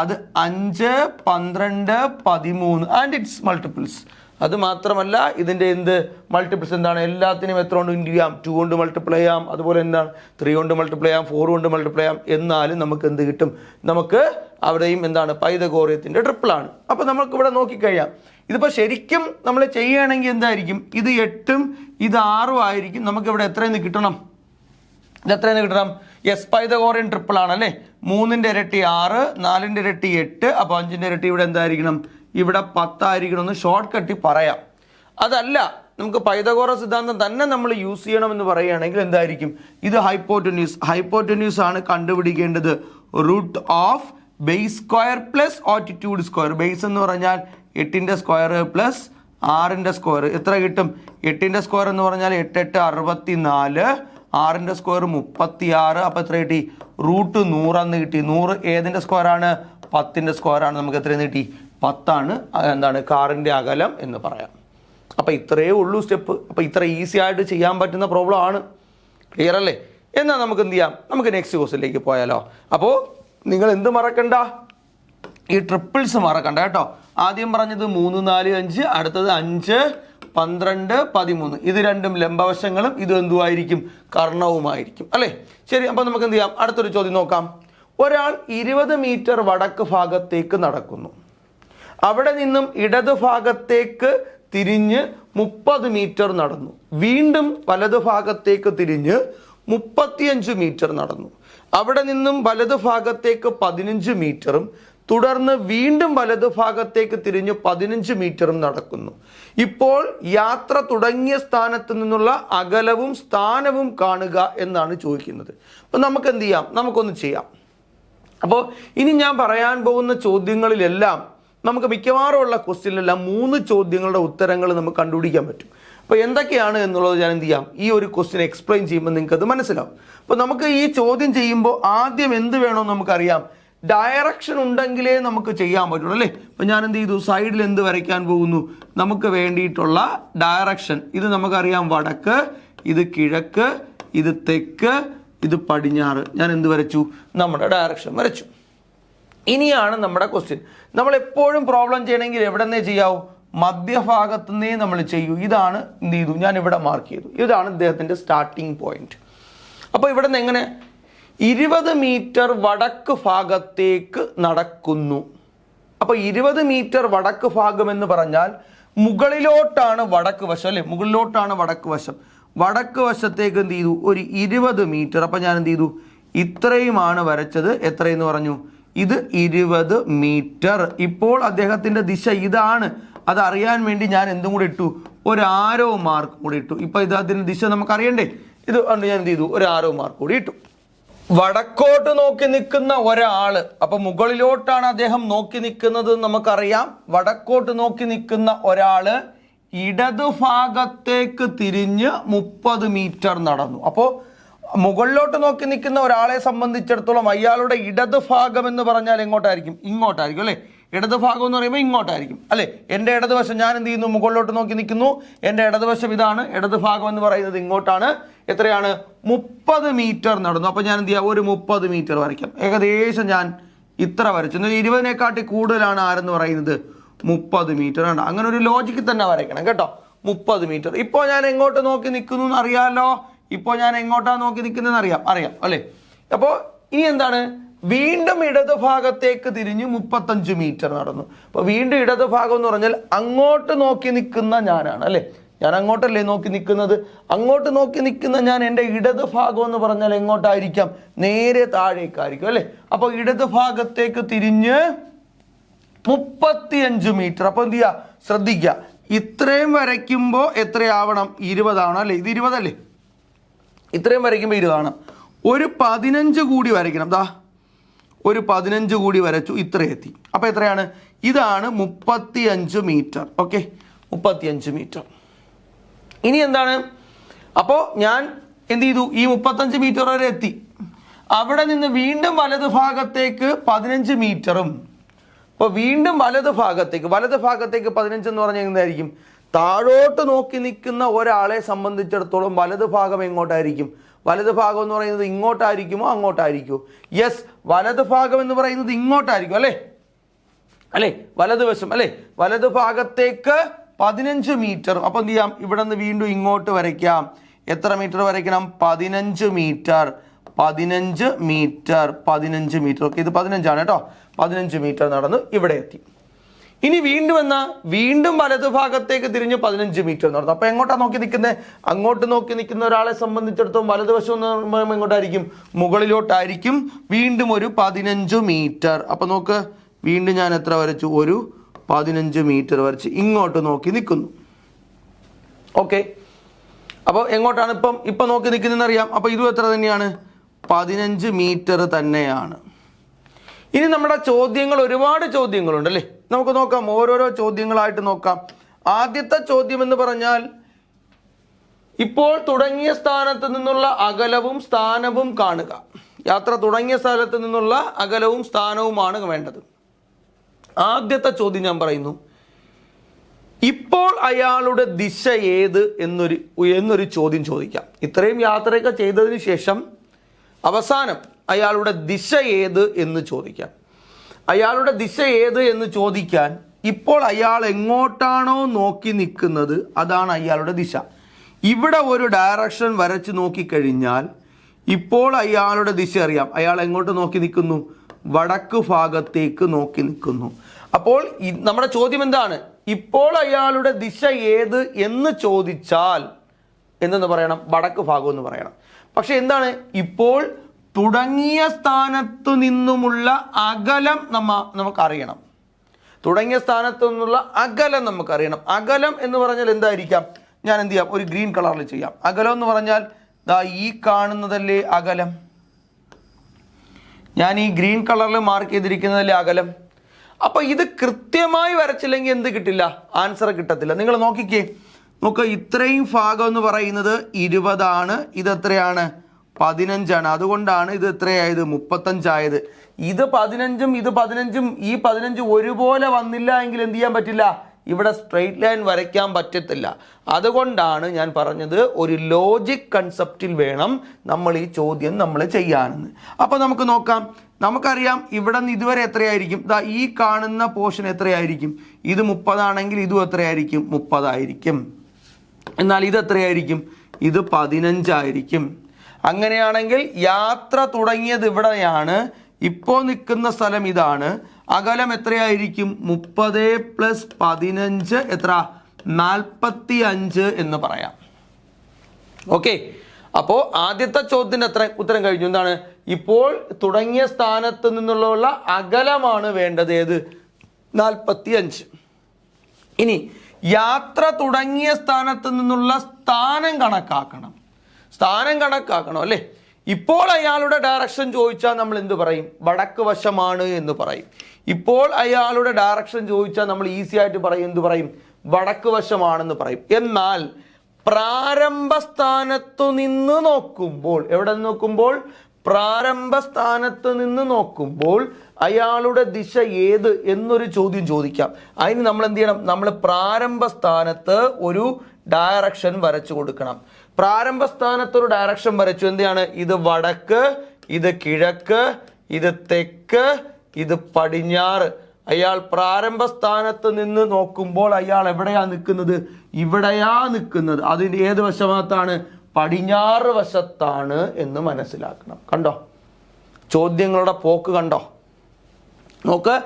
അത് 5, 12, 13 ആൻഡ് ഇറ്റ്സ് മൾട്ടിപ്പിൾസ്. അത് മാത്രമല്ല ഇതിൻ്റെ എന്ത് മൾട്ടിപ്പിൾസ് എന്താണ്? എല്ലാത്തിനും എത്ര കൊണ്ട് ഇൻറ്റു ചെയ്യാം? 2 കൊണ്ട് മൾട്ടിപ്ലൈ ചെയ്യാം. അതുപോലെ എന്താണ്? 3 കൊണ്ട് മൾട്ടിപ്ലൈ ചെയ്യാം, 4 കൊണ്ട് മൾട്ടിപ്ലൈ ചെയ്യാം. എന്നാലും നമുക്ക് എന്ത് കിട്ടും? നമുക്ക് അവിടെയും എന്താണ്? പൈതഗോറിയത്തിൻ്റെ ട്രിപ്പിളാണ്. അപ്പോൾ നമുക്ക് ഇവിടെ നോക്കിക്കഴിയാം. ഇതിപ്പോൾ ശരിക്കും നമ്മൾ ചെയ്യുകയാണെങ്കിൽ എന്തായിരിക്കും? ഇത് 8ഉം ഇത് 6ഉം ആയിരിക്കും. നമുക്കിവിടെ എത്രയെന്ന് കിട്ടണം? ഇത് എത്രയെന്ന് കിട്ടണം? യെസ്, പൈതഗോറിയൻ ട്രിപ്പിൾ ആണല്ലേ. 3ന്റെ ഇരട്ടി 6, 4ന്റെ ഇരട്ടി 8, അപ്പോൾ 5ന്റെ ഇരട്ടി ഇവിടെ എന്തായിരിക്കണം? ഇവിടെ 10 ആയിരിക്കണം എന്ന് ഷോർട്ട് കട്ടി പറയാം. അതല്ല, നമുക്ക് പൈതഗോറസ് സിദ്ധാന്തം തന്നെ നമ്മൾ യൂസ് ചെയ്യണമെന്ന് പറയുകയാണെങ്കിൽ എന്തായിരിക്കും? ഇത് ഹൈപ്പോറ്റന്യൂസ് ആണ് കണ്ടുപിടിക്കേണ്ടത്. Root of base square plus altitude square. Base എന്ന് പറഞ്ഞാൽ 8ന്റെ സ്ക്വയർ പ്ലസ് 6ന്റെ സ്ക്വയർ. എത്ര കിട്ടും? 8ന്റെ സ്ക്വയർ എന്ന് പറഞ്ഞാൽ 8, 8, 64. 6ന്റെ സ്ക്വയർ 36. അപ്പോൾ എത്ര കിട്ടി? റൂട്ട് 100 എന്ന് കിട്ടി. 100 ഏതിൻ്റെ സ്ക്വയറാണ്? 10ന്റെ സ്ക്വയറാണ്. നമുക്ക് എത്രയെന്ന് കിട്ടി? 10 ആണ് എന്താണ് കാറിൻ്റെ അകലം എന്ന് പറയാം. അപ്പോൾ ഇത്രയേ ഉള്ളൂ സ്റ്റെപ്പ്. അപ്പോൾ ഇത്ര ഈസി ആയിട്ട് ചെയ്യാൻ പറ്റുന്ന പ്രോബ്ലം ആണ്. ക്ലിയർ അല്ലേ? എന്നാൽ നമുക്ക് എന്ത് ചെയ്യാം? നമുക്ക് നെക്സ്റ്റ് ക്വസ്റ്റ്യനിലേക്ക് പോയാലോ? അപ്പോൾ നിങ്ങൾ എന്ത് മറക്കണ്ട? ഈ ട്രിപ്പിൾസ് മറക്കണ്ട കേട്ടോ. ആദ്യം പറഞ്ഞത് 3, 4, 5, അടുത്തത് 5, 12, 13. ഇത് രണ്ടും ലംബവശങ്ങളും ഇത് എന്തുമായിരിക്കും? കർണവുമായിരിക്കും അല്ലേ? ശരി, അപ്പോൾ നമുക്ക് എന്ത് ചെയ്യാം? അടുത്തൊരു ചോദ്യം നോക്കാം. ഒരാൾ 20 മീറ്റർ വടക്ക് ഭാഗത്തേക്ക് നടക്കുന്നു. അവിടെ നിന്നും ഇടത് ഭാഗത്തേക്ക് തിരിഞ്ഞ് 30 മീറ്റർ നടന്നു. വീണ്ടും വലതു ഭാഗത്തേക്ക് തിരിഞ്ഞ് 35 മീറ്റർ നടന്നു. അവിടെ നിന്നും വലതു ഭാഗത്തേക്ക് 15 മീറ്ററും തുടർന്ന് വീണ്ടും വലതു ഭാഗത്തേക്ക് തിരിഞ്ഞ് 15 മീറ്ററും നടക്കുന്നു. ഇപ്പോൾ യാത്ര തുടങ്ങിയ സ്ഥാനത്ത് നിന്നുള്ള അകലവും സ്ഥാനവും കാണുക എന്നാണ് ചോദിക്കുന്നത്. അപ്പോൾ നമുക്ക് എന്ത് ചെയ്യാം? നമുക്കൊന്ന് ചെയ്യാം. അപ്പോൾ ഇനി ഞാൻ പറയാൻ പോകുന്ന ചോദ്യങ്ങളിലെല്ലാം നമുക്ക് മിക്കവാറും ഉള്ള ക്വസ്റ്റ്യനിലെല്ലാം 3 ചോദ്യങ്ങളുടെ ഉത്തരങ്ങൾ നമുക്ക് കണ്ടുപിടിക്കാൻ പറ്റും. അപ്പോൾ എന്തൊക്കെയാണ് എന്നുള്ളത് ഞാൻ എന്ത് ചെയ്യാം? ഈ ഒരു ക്വസ്റ്റ്യൻ എക്സ്പ്ലെയിൻ ചെയ്യുമ്പോൾ നിങ്ങൾക്ക് അത് മനസ്സിലാവും. അപ്പോൾ നമുക്ക് ഈ ചോദ്യം ചെയ്യുമ്പോൾ ആദ്യം എന്ത് വേണമെന്ന് നമുക്കറിയാം. ഡയറക്ഷൻ ഉണ്ടെങ്കിലേ നമുക്ക് ചെയ്യാൻ പറ്റുള്ളൂ അല്ലേ? അപ്പോൾ ഞാൻ എന്ത് ചെയ്തു? സൈഡിൽ എന്ത് വരയ്ക്കാൻ പോകുന്നു? നമുക്ക് വേണ്ടിയിട്ടുള്ള ഡയറക്ഷൻ. ഇത് നമുക്കറിയാം, വടക്ക്, ഇത് കിഴക്ക്, ഇത് തെക്ക്, ഇത് പടിഞ്ഞാറ്. ഞാൻ എന്ത് വരച്ചു? നമ്മുടെ ഡയറക്ഷൻ വരച്ചു. ഇനിയാണ് നമ്മുടെ ക്വസ്റ്റ്യൻ. നമ്മൾ എപ്പോഴും പ്രോബ്ലം ചെയ്യണമെങ്കിൽ എവിടെ നിന്നേ ചെയ്യാവൂ? മധ്യഭാഗത്തു നിന്നേ നമ്മൾ ചെയ്യൂ. ഇതാണ് എന്ത് ചെയ്തു? ഞാൻ ഇവിടെ മാർക്ക് ചെയ്തു. ഇതാണ് ഇദ്ദേഹത്തിൻ്റെ സ്റ്റാർട്ടിങ് പോയിന്റ്. അപ്പോൾ ഇവിടെ നിന്ന് എങ്ങനെ 20 മീറ്റർ വടക്ക് ഭാഗത്തേക്ക് നടക്കുന്നു. അപ്പോൾ 20 മീറ്റർ വടക്ക് ഭാഗം എന്ന് പറഞ്ഞാൽ മുകളിലോട്ടാണ് വടക്ക് വശം അല്ലേ? മുകളിലോട്ടാണ് വടക്ക് വശം. വടക്ക് വശത്തേക്ക് എന്ത് ചെയ്തു? ഒരു 20 മീറ്റർ. അപ്പം ഞാൻ എന്ത് ചെയ്തു? ഇത്രയുമാണ് വരച്ചത്. എത്രയെന്ന് പറഞ്ഞു? ഇത് 20 മീറ്റർ. ഇപ്പോൾ അദ്ദേഹത്തിൻ്റെ ദിശ ഇതാണ്. അതറിയാൻ വേണ്ടി ഞാൻ എന്തും കൂടി ഇട്ടു, ഒരു ആരോ മാർക്ക് കൂടി ഇട്ടു. ഇപ്പൊ ഇത് അതിന്റെ ദിശ നമുക്ക് അറിയണ്ടേ, ഇത് കൊണ്ട് ഞാൻ എന്ത് ചെയ്തു, ഒരു ആരോ മാർക്ക് കൂടി ഇട്ടു. വടക്കോട്ട് നോക്കി നിൽക്കുന്ന ഒരാള്, അപ്പൊ മുകളിലോട്ടാണ് അദ്ദേഹം നോക്കി നിൽക്കുന്നത് നമുക്കറിയാം. വടക്കോട്ട് നോക്കി നിൽക്കുന്ന ഒരാള് ഇടതുഭാഗത്തേക്ക് തിരിഞ്ഞ് 30 മീറ്റർ നടന്നു. അപ്പോൾ മുകളിലോട്ട് നോക്കി നിൽക്കുന്ന ഒരാളെ സംബന്ധിച്ചിടത്തോളം അയാളുടെ ഇടതുഭാഗം എന്ന് പറഞ്ഞാൽ എങ്ങോട്ടായിരിക്കും? ഇങ്ങോട്ടായിരിക്കും അല്ലേ? ഇടതുഭാഗം എന്ന് പറയുമ്പോൾ ഇങ്ങോട്ടായിരിക്കും അല്ലേ? എൻ്റെ ഇടതുവശം, ഞാൻ എന്ത് ചെയ്യുന്നു, മുകളിലോട്ട് നോക്കി നിൽക്കുന്നു. എൻ്റെ ഇടതുവശം ഇതാണ്, ഇടതുഭാഗം എന്ന് പറയുന്നത് ഇങ്ങോട്ടാണ്. എത്രയാണ്? 30 മീറ്റർ നടന്നു. അപ്പോൾ ഞാൻ എന്ത് ചെയ്യാം, ഒരു 30 മീറ്റർ വരയ്ക്കാം. ഏകദേശം ഞാൻ ഇത്ര വരച്ചു. 20-നെക്കാട്ടി കൂടുതലാണ് ആരെന്ന് പറയുന്നത് 30 മീറ്റർ ആണ്. അങ്ങനെ ഒരു ലോജിക്ക് തന്നെ വരയ്ക്കണം കേട്ടോ. 30 മീറ്റർ. ഇപ്പോൾ ഞാൻ എങ്ങോട്ട് നോക്കി നിൽക്കുന്നു എന്ന് അറിയാമല്ലോ. ഇപ്പോൾ ഞാൻ എങ്ങോട്ടാണ് നോക്കി നിൽക്കുന്നതെന്ന് അറിയാം അല്ലേ? അപ്പോൾ ഇനി എന്താണ്, വീണ്ടും ഇടതുഭാഗത്തേക്ക് തിരിഞ്ഞ് 35 മീറ്റർ നടന്നു. അപ്പോൾ വീണ്ടും ഇടതുഭാഗം എന്ന് പറഞ്ഞാൽ അങ്ങോട്ട് നോക്കി നിൽക്കുന്ന ഞാനാണ് അല്ലേ? ഞാൻ അങ്ങോട്ടല്ലേ നോക്കി നിൽക്കുന്നത്. അങ്ങോട്ട് നോക്കി നിൽക്കുന്ന ഞാൻ, എൻ്റെ ഇടതുഭാഗം എന്ന് പറഞ്ഞാൽ എങ്ങോട്ടായിരിക്കാം? നേരെ താഴേക്കായിരിക്കും അല്ലേ? അപ്പോൾ ഇടതുഭാഗത്തേക്ക് തിരിഞ്ഞ് 35 മീറ്റർ. അപ്പോൾ എന്ത് ചെയ്യുക, ശ്രദ്ധിക്കുക, ഇത്രയും വരയ്ക്കുമ്പോൾ എത്രയാവണം? 20 ആവണം അല്ലേ? ഇത് 20 അല്ലേ? ഇത്രയും വരയ്ക്കുമ്പോൾ 20 ആണ്. ഒരു 15 കൂടി വരയ്ക്കണം. ദാ ഒരു 15 കൂടി വരച്ചു, ഇത്ര എത്തി. അപ്പോൾ എത്രയാണ്? ഇതാണ് 35 മീറ്റർ. Okay, 35 metre. ഇനി എന്താണ്, അപ്പോൾ ഞാൻ എന്ത് ചെയ്തു, ഈ 35 മീറ്റർ വരെ എത്തി. അവിടെ നിന്ന് വീണ്ടും വലതു ഭാഗത്തേക്ക് 15 മീറ്ററും. അപ്പോൾ വീണ്ടും വലതു ഭാഗത്തേക്ക് 15 എന്ന് പറഞ്ഞാൽ എന്തായിരിക്കും? താഴോട്ട് നോക്കി നിൽക്കുന്ന ഒരാളെ സംബന്ധിച്ചിടത്തോളം വലതു ഭാഗം എങ്ങോട്ടായിരിക്കും? വലതു ഭാഗം എന്ന് പറയുന്നത് ഇങ്ങോട്ടായിരിക്കുമോ അങ്ങോട്ടായിരിക്കുമോ? യെസ്, വലതു ഭാഗം എന്ന് പറയുന്നത് ഇങ്ങോട്ടായിരിക്കും അല്ലേ? വലതുവശം അല്ലേ? വലതു ഭാഗത്തേക്ക് 15 മീറ്റർ. അപ്പോൾ എന്ത് ചെയ്യാം, ഇവിടെ നിന്ന് വീണ്ടും ഇങ്ങോട്ട് വരയ്ക്കാം. എത്ര മീറ്റർ വരയ്ക്കണം? 15 മീറ്റർ. 15 മീറ്റർ. ഓക്കെ, ഇത് 15 ആണ് കേട്ടോ. 15 മീറ്റർ നടന്ന് ഇവിടെ എത്തി. ഇനി വീണ്ടും വലതുഭാഗത്തേക്ക് തിരിഞ്ഞ് 15 മീറ്റർ നടന്നു. അപ്പോൾ എങ്ങോട്ടാണ് നോക്കി നിൽക്കുന്നത്? അങ്ങോട്ട് നോക്കി നിൽക്കുന്ന ഒരാളെ സംബന്ധിച്ചിടത്തോളം വലതുവശം എന്ന് പറയുമ്പോൾ എങ്ങോട്ടായിരിക്കും? മുകളിലോട്ടായിരിക്കും. വീണ്ടും ഒരു 15 മീറ്റർ. അപ്പോൾ നോക്ക്, വീണ്ടും ഞാൻ എത്ര വരച്ചു? ഒരു 15 മീറ്റർ വരച്ച് ഇങ്ങോട്ട് നോക്കി നിൽക്കുന്നു. ഓക്കെ, അപ്പോൾ എങ്ങോട്ടാണ് ഇപ്പം നോക്കി നിൽക്കുന്നതെന്ന് അറിയാം. അപ്പോൾ ഇതും എത്ര തന്നെയാണ്? 15 മീറ്റർ തന്നെയാണ്. ഇനി നമ്മുടെ ചോദ്യങ്ങൾ, ഒരുപാട് ചോദ്യങ്ങളുണ്ട് അല്ലേ? നമുക്ക് നോക്കാം, ഓരോരോ ചോദ്യങ്ങളായിട്ട് നോക്കാം. ആദ്യത്തെ ചോദ്യം എന്ന് പറഞ്ഞാൽ, ഇപ്പോൾ തുടങ്ങിയ സ്ഥാനത്ത് നിന്നുള്ള അകലവും സ്ഥാനവും കാണുക. യാത്ര തുടങ്ങിയ സ്ഥലത്ത് നിന്നുള്ള അകലവും സ്ഥാനവുമാണ് വേണ്ടത്. ആദ്യത്തെ ചോദ്യം ഞാൻ പറയുന്നു, ഇപ്പോൾ അയാളുടെ ദിശ ഏത് എന്നൊരു ചോദ്യം ചോദിക്കാം. ഇത്രയും യാത്രയൊക്കെ ചെയ്തതിന് ശേഷം അവസാനം അയാളുടെ ദിശ ഏത് എന്ന് ചോദിക്കാം. അയാളുടെ ദിശ ഏത് എന്ന് ചോദിക്കാൻ, ഇപ്പോൾ അയാൾ എങ്ങോട്ടാണോ നോക്കി നിൽക്കുന്നത് അതാണ് അയാളുടെ ദിശ. ഇവിടെ ഒരു ഡയറക്ഷൻ വരച്ച് നോക്കിക്കഴിഞ്ഞാൽ ഇപ്പോൾ അയാളുടെ ദിശ അറിയാം. അയാൾ എങ്ങോട്ട് നോക്കി നിൽക്കുന്നു? വടക്ക് ഭാഗത്തേക്ക് നോക്കി നിൽക്കുന്നു. അപ്പോൾ നമ്മുടെ ചോദ്യം എന്താണ്? ഇപ്പോൾ അയാളുടെ ദിശ ഏത് എന്ന് ചോദിച്ചാൽ എന്തെന്ന് പറയണം? വടക്ക് ഭാഗം എന്ന് പറയണം. പക്ഷെ എന്താണ്, ഇപ്പോൾ തുടങ്ങിയ സ്ഥാനത്തു നിന്നുമുള്ള അകലം നമുക്കറിയണം. തുടങ്ങിയ സ്ഥാനത്തു നിന്നുള്ള അകലം നമുക്കറിയണം. അകലം എന്ന് പറഞ്ഞാൽ എന്തായിരിക്കാം? ഞാൻ എന്ത് ചെയ്യാം, ഒരു ഗ്രീൻ കളറിൽ ചെയ്യാം. അകലം എന്ന് പറഞ്ഞാൽ ദാ ഈ കാണുന്നതല്ലേ അകലം. ഞാൻ ഈ ഗ്രീൻ കളറിൽ മാർക്ക് ചെയ്തിരിക്കുന്നതല്ലേ അകലം. അപ്പോൾ ഇത് കൃത്യമായി വരച്ചില്ലെങ്കിൽ എന്ത് കിട്ടില്ല? ആൻസർ കിട്ടത്തില്ല. നിങ്ങൾ നോക്കിക്കേ, ഇത്രയും ഭാഗം എന്ന് പറയുന്നത് 20 ആണ്. ഇത് എത്രയാണ്? 15 ആണ്. അതുകൊണ്ടാണ് ഇത് എത്രയായത്? 35 ആയത്. ഇത് 15ഉം ഇത് 15ഉം ഈ 15 ഒരുപോലെ വന്നില്ല എങ്കിൽ എന്ത് ചെയ്യാൻ പറ്റില്ല? ഇവിടെ സ്ട്രെയിറ്റ് ലൈൻ വരയ്ക്കാൻ പറ്റത്തില്ല. അതുകൊണ്ടാണ് ഞാൻ പറഞ്ഞത്, ഒരു ലോജിക് കൺസെപ്റ്റിൽ വേണം നമ്മൾ ഈ ചോദ്യം ചെയ്യാനെന്ന്. അപ്പോൾ നമുക്ക് നോക്കാം. നമുക്കറിയാം ഇവിടെ നിന്ന് ഇതുവരെ എത്രയായിരിക്കും? ഈ കാണുന്ന പോർഷൻ എത്രയായിരിക്കും? ഇത് 30 ആണെങ്കിൽ ഇതും എത്രയായിരിക്കും? 30 ആയിരിക്കും. എന്നാൽ ഇത് എത്രയായിരിക്കും? ഇത് 15 ആയിരിക്കും. അങ്ങനെയാണെങ്കിൽ യാത്ര തുടങ്ങിയത് ഇവിടെയാണ്. ഇപ്പോൾ നിൽക്കുന്ന സ്ഥലം ഇതാണ്. അകലം എത്രയായിരിക്കും? 30 + 15 എത്ര? 45 എന്ന് പറയാം. ഓക്കെ, അപ്പോൾ ആദ്യത്തെ ചോദ്യത്തിന് ഉത്തരം കഴിഞ്ഞു. എന്താണ്? ഇപ്പോൾ തുടങ്ങിയ സ്ഥാനത്ത് നിന്നുള്ള അകലമാണ് വേണ്ടത്. ഏത്? 45. ഇനി യാത്ര തുടങ്ങിയ സ്ഥാനത്ത് നിന്നുള്ള സ്ഥാനം കണക്കാക്കണം. സ്ഥാനം കണക്കാക്കണം അല്ലേ? ഇപ്പോൾ അയാളുടെ ഡയറക്ഷൻ ചോദിച്ചാൽ നമ്മൾ എന്ത് പറയും? വടക്ക് വശമാണ് എന്ന് പറയും. ഇപ്പോൾ അയാളുടെ ഡയറക്ഷൻ ചോദിച്ചാൽ നമ്മൾ ഈസി ആയിട്ട് പറയും, എന്ത് പറയും? വടക്ക് വശമാണെന്ന് പറയും. എന്നാൽ പ്രാരംഭ സ്ഥാനത്തു നിന്ന് നോക്കുമ്പോൾ, എവിടെ നോക്കുമ്പോൾ? പ്രാരംഭ സ്ഥാനത്ത് നിന്ന് നോക്കുമ്പോൾ അയാളുടെ ദിശ ഏത് എന്നൊരു ചോദ്യം ചോദിക്കാം. അതിന് നമ്മൾ എന്ത് ചെയ്യണം? നമ്മൾ പ്രാരംഭ സ്ഥാനത്ത് ഒരു ഡയറക്ഷൻ വരച്ചു കൊടുക്കണം. പ്രാരംഭ സ്ഥാനത്ത് ഒരു ഡയറക്ഷൻ വരച്ചു. എന്താണ്? ഇത് വടക്ക്, ഇത് കിഴക്ക്, ഇത് തെക്ക്, ഇത് പടിഞ്ഞാറ്. അയാൾ പ്രാരംഭ സ്ഥാനത്ത് നിന്ന് നോക്കുമ്പോൾ അയാൾ എവിടെയാ നിൽക്കുന്നത്? ഇവിടെയാ നിൽക്കുന്നത്. അതിൻ്റെ ഏത് വശത്താണ്? പടിഞ്ഞാറ് വശത്താണ് എന്ന് മനസ്സിലാക്കണം. കണ്ടോ ചോദ്യങ്ങളുടെ പോക്ക്? കണ്ടോ? നോക്ക്,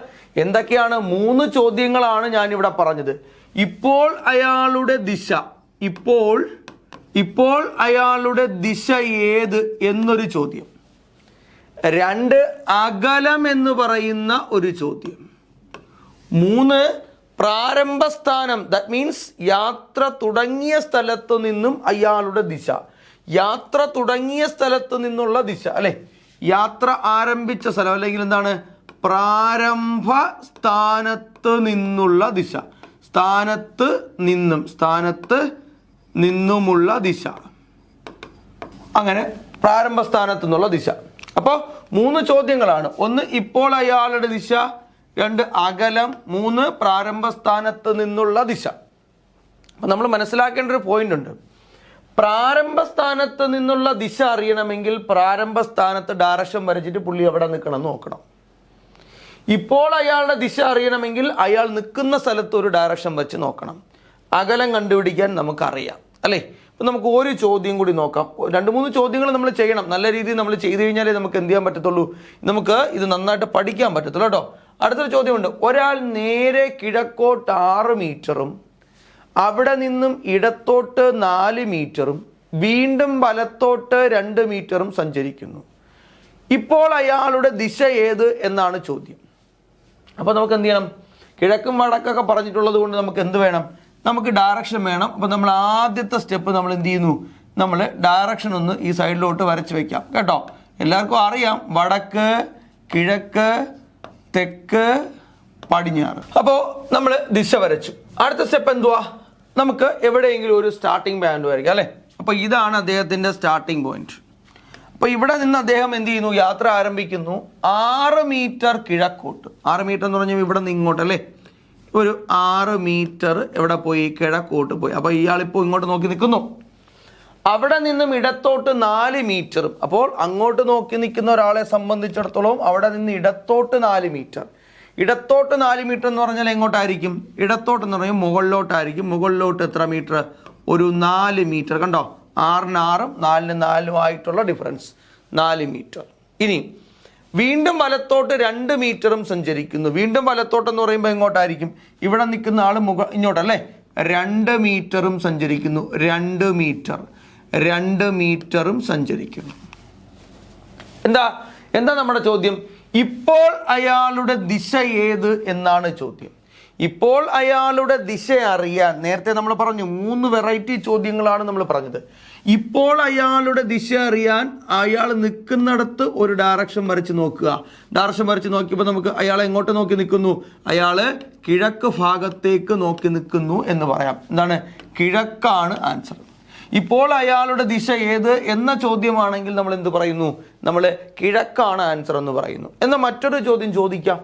എന്തൊക്കെയാണ്? 3 ചോദ്യങ്ങളാണ് ഞാനിവിടെ പറഞ്ഞത്. ഇപ്പോൾ അയാളുടെ ദിശ, ഇപ്പോൾ അയാളുടെ ദിശ ഏത് എന്നൊരു ചോദ്യം. 2 അകലം എന്ന് പറയുന്ന ഒരു ചോദ്യം. 3 പ്രാരംഭ സ്ഥാനം, ദാറ്റ് മീൻസ് യാത്ര തുടങ്ങിയ സ്ഥലത്തു നിന്നും അയാളുടെ ദിശ. യാത്ര തുടങ്ങിയ സ്ഥലത്ത് നിന്നുള്ള ദിശ അല്ലെ? യാത്ര ആരംഭിച്ച സ്ഥലം, അല്ലെങ്കിൽ എന്താണ്? പ്രാരംഭ സ്ഥാനത്ത് നിന്നുള്ള ദിശ. സ്ഥാനത്ത് നിന്നുമുള്ള ദിശ. അങ്ങനെ പ്രാരംഭ സ്ഥാനത്ത് നിന്നുള്ള ദിശ. അപ്പോൾ 3 ചോദ്യങ്ങളാണ്. 1 ഇപ്പോൾ അയാളുടെ ദിശ, 2 അകലം, 3 പ്രാരംഭ സ്ഥാനത്ത് നിന്നുള്ള ദിശ. അപ്പം നമ്മൾ മനസ്സിലാക്കേണ്ട ഒരു പോയിന്റ് ഉണ്ട്. പ്രാരംഭ സ്ഥാനത്ത് നിന്നുള്ള ദിശ അറിയണമെങ്കിൽ പ്രാരംഭ സ്ഥാനത്ത് ഡയറക്ഷൻ വരച്ചിട്ട് പുള്ളി എവിടെ നിൽക്കണം നോക്കണം. ഇപ്പോൾ അയാളുടെ ദിശ അറിയണമെങ്കിൽ അയാൾ നിൽക്കുന്ന സ്ഥലത്ത് ഒരു ഡയറക്ഷൻ വെച്ച് നോക്കണം. അകലം കണ്ടുപിടിക്കാൻ നമുക്കറിയാം അല്ലേ? അപ്പം നമുക്ക് ഒരു ചോദ്യം കൂടി നോക്കാം. 2-3 ചോദ്യങ്ങൾ നമ്മൾ ചെയ്യണം. നല്ല രീതിയിൽ നമ്മൾ ചെയ്തു കഴിഞ്ഞാലേ നമുക്ക് എന്ത് ചെയ്യാൻ പറ്റത്തുള്ളൂ? നമുക്ക് ഇത് നന്നായിട്ട് പഠിക്കാൻ പറ്റത്തുള്ളൂ കേട്ടോ. അടുത്തൊരു ചോദ്യമുണ്ട്. ഒരാൾ നേരെ കിഴക്കോട്ട് 6 മീറ്ററും അവിടെ നിന്നും ഇടത്തോട്ട് 4 മീറ്ററും വീണ്ടും വലത്തോട്ട് 2 മീറ്ററും സഞ്ചരിക്കുന്നു. ഇപ്പോൾ അയാളുടെ ദിശ ഏത് എന്നാണ് ചോദ്യം. അപ്പോൾ നമുക്ക് എന്ത് ചെയ്യണം? കിഴക്കും വടക്കൊക്കെ പറഞ്ഞിട്ടുള്ളത് കൊണ്ട് നമുക്ക് എന്ത് വേണം? നമുക്ക് ഡയറക്ഷൻ വേണം. അപ്പോൾ നമ്മൾ ആദ്യത്തെ സ്റ്റെപ്പ് നമ്മൾ എന്ത് ചെയ്യുന്നു? നമ്മൾ ഡയറക്ഷൻ ഒന്ന് ഈ സൈഡിലോട്ട് വരച്ച് വെക്കാം കേട്ടോ. എല്ലാവർക്കും അറിയാം വടക്ക്, കിഴക്ക്, തെക്ക്, പടിഞ്ഞാറ്. അപ്പോൾ നമ്മൾ ദിശ വരച്ചു. അടുത്ത സ്റ്റെപ്പ് എന്തുവാ? നമുക്ക് എവിടെയെങ്കിലും ഒരു സ്റ്റാർട്ടിംഗ് പോയിന്റ് വരയ്ക്കാം അല്ലേ? അപ്പോൾ ഇതാണ് അദ്ദേഹത്തിൻ്റെ സ്റ്റാർട്ടിംഗ് പോയിന്റ്. അപ്പോൾ ഇവിടെ നിന്ന് അദ്ദേഹം എന്ത് ചെയ്യുന്നു? യാത്ര ആരംഭിക്കുന്നു 6 മീറ്റർ കിഴക്കോട്ട്. 6 മീറ്റർ എന്ന് പറഞ്ഞാൽ ഇവിടെ നിന്ന് ഇങ്ങോട്ട് അല്ലേ? ഒരു 6 മീറ്റർ എവിടെ പോയി? കിഴക്കോട്ട് പോയി. അപ്പോൾ ഇയാളിപ്പോൾ ഇങ്ങോട്ട് നോക്കി നിൽക്കുന്നു. അവിടെ നിന്നും ഇടത്തോട്ട് 4 മീറ്ററും. അപ്പോൾ അങ്ങോട്ട് നോക്കി നിൽക്കുന്ന ഒരാളെ സംബന്ധിച്ചിടത്തോളം അവിടെ നിന്ന് ഇടത്തോട്ട് 4 മീറ്റർ. ഇടത്തോട്ട് 4 മീറ്റർ എന്ന് പറഞ്ഞാൽ എങ്ങോട്ടായിരിക്കും? ഇടത്തോട്ട് എന്ന് പറഞ്ഞാൽ മുകളിലോട്ടായിരിക്കും. മുകളിലോട്ട് എത്ര മീറ്റർ? ഒരു 4 മീറ്റർ. കണ്ടോ? 6-ന് 6-ഉം 4-ന് 4-ഉം ആയിട്ടുള്ള ഡിഫറൻസ് 4 മീറ്റർ. ഇനി വീണ്ടും വലത്തോട്ട് 2 മീറ്ററും സഞ്ചരിക്കുന്നു. വീണ്ടും വലത്തോട്ട് എന്ന് പറയുമ്പോൾ എങ്ങോട്ടായിരിക്കും? ഇവിടെ നിൽക്കുന്ന ആൾ ഇങ്ങോട്ടല്ലേ? 2 മീറ്ററും സഞ്ചരിക്കുന്നു. 2 മീറ്ററും സഞ്ചരിക്കുന്നു. എന്താ നമ്മുടെ ചോദ്യം? ഇപ്പോൾ അയാളുടെ ദിശ ഏത് എന്നാണ് ചോദ്യം. ഇപ്പോൾ അയാളുടെ ദിശ അറിയാൻ നേരത്തെ നമ്മൾ പറഞ്ഞു 3 വെറൈറ്റി ചോദ്യങ്ങളാണ് നമ്മൾ പറഞ്ഞത്. ഇപ്പോൾ അയാളുടെ ദിശ അറിയാൻ അയാൾ നിൽക്കുന്നിടത്ത് ഒരു ഡയറക്ഷൻ വരച്ച് നോക്കുക. ഡയറക്ഷൻ വരച്ച് നോക്കിയപ്പോൾ നമുക്ക് അയാൾ എങ്ങോട്ട് നോക്കി നിൽക്കുന്നു? അയാൾ കിഴക്ക് ഭാഗത്തേക്ക് നോക്കി നിൽക്കുന്നു എന്ന് പറയാം. എന്താണ്? കിഴക്കാണ് ആൻസർ. ഇപ്പോൾ അയാളുടെ ദിശ ഏത് എന്ന ചോദ്യമാണെങ്കിൽ നമ്മൾ എന്ത് പറയുന്നു? നമ്മൾ കിഴക്കാണ് ആൻസർ എന്ന് പറയുന്നു. എന്നാൽ മറ്റൊരു ചോദ്യം ചോദിക്കാം.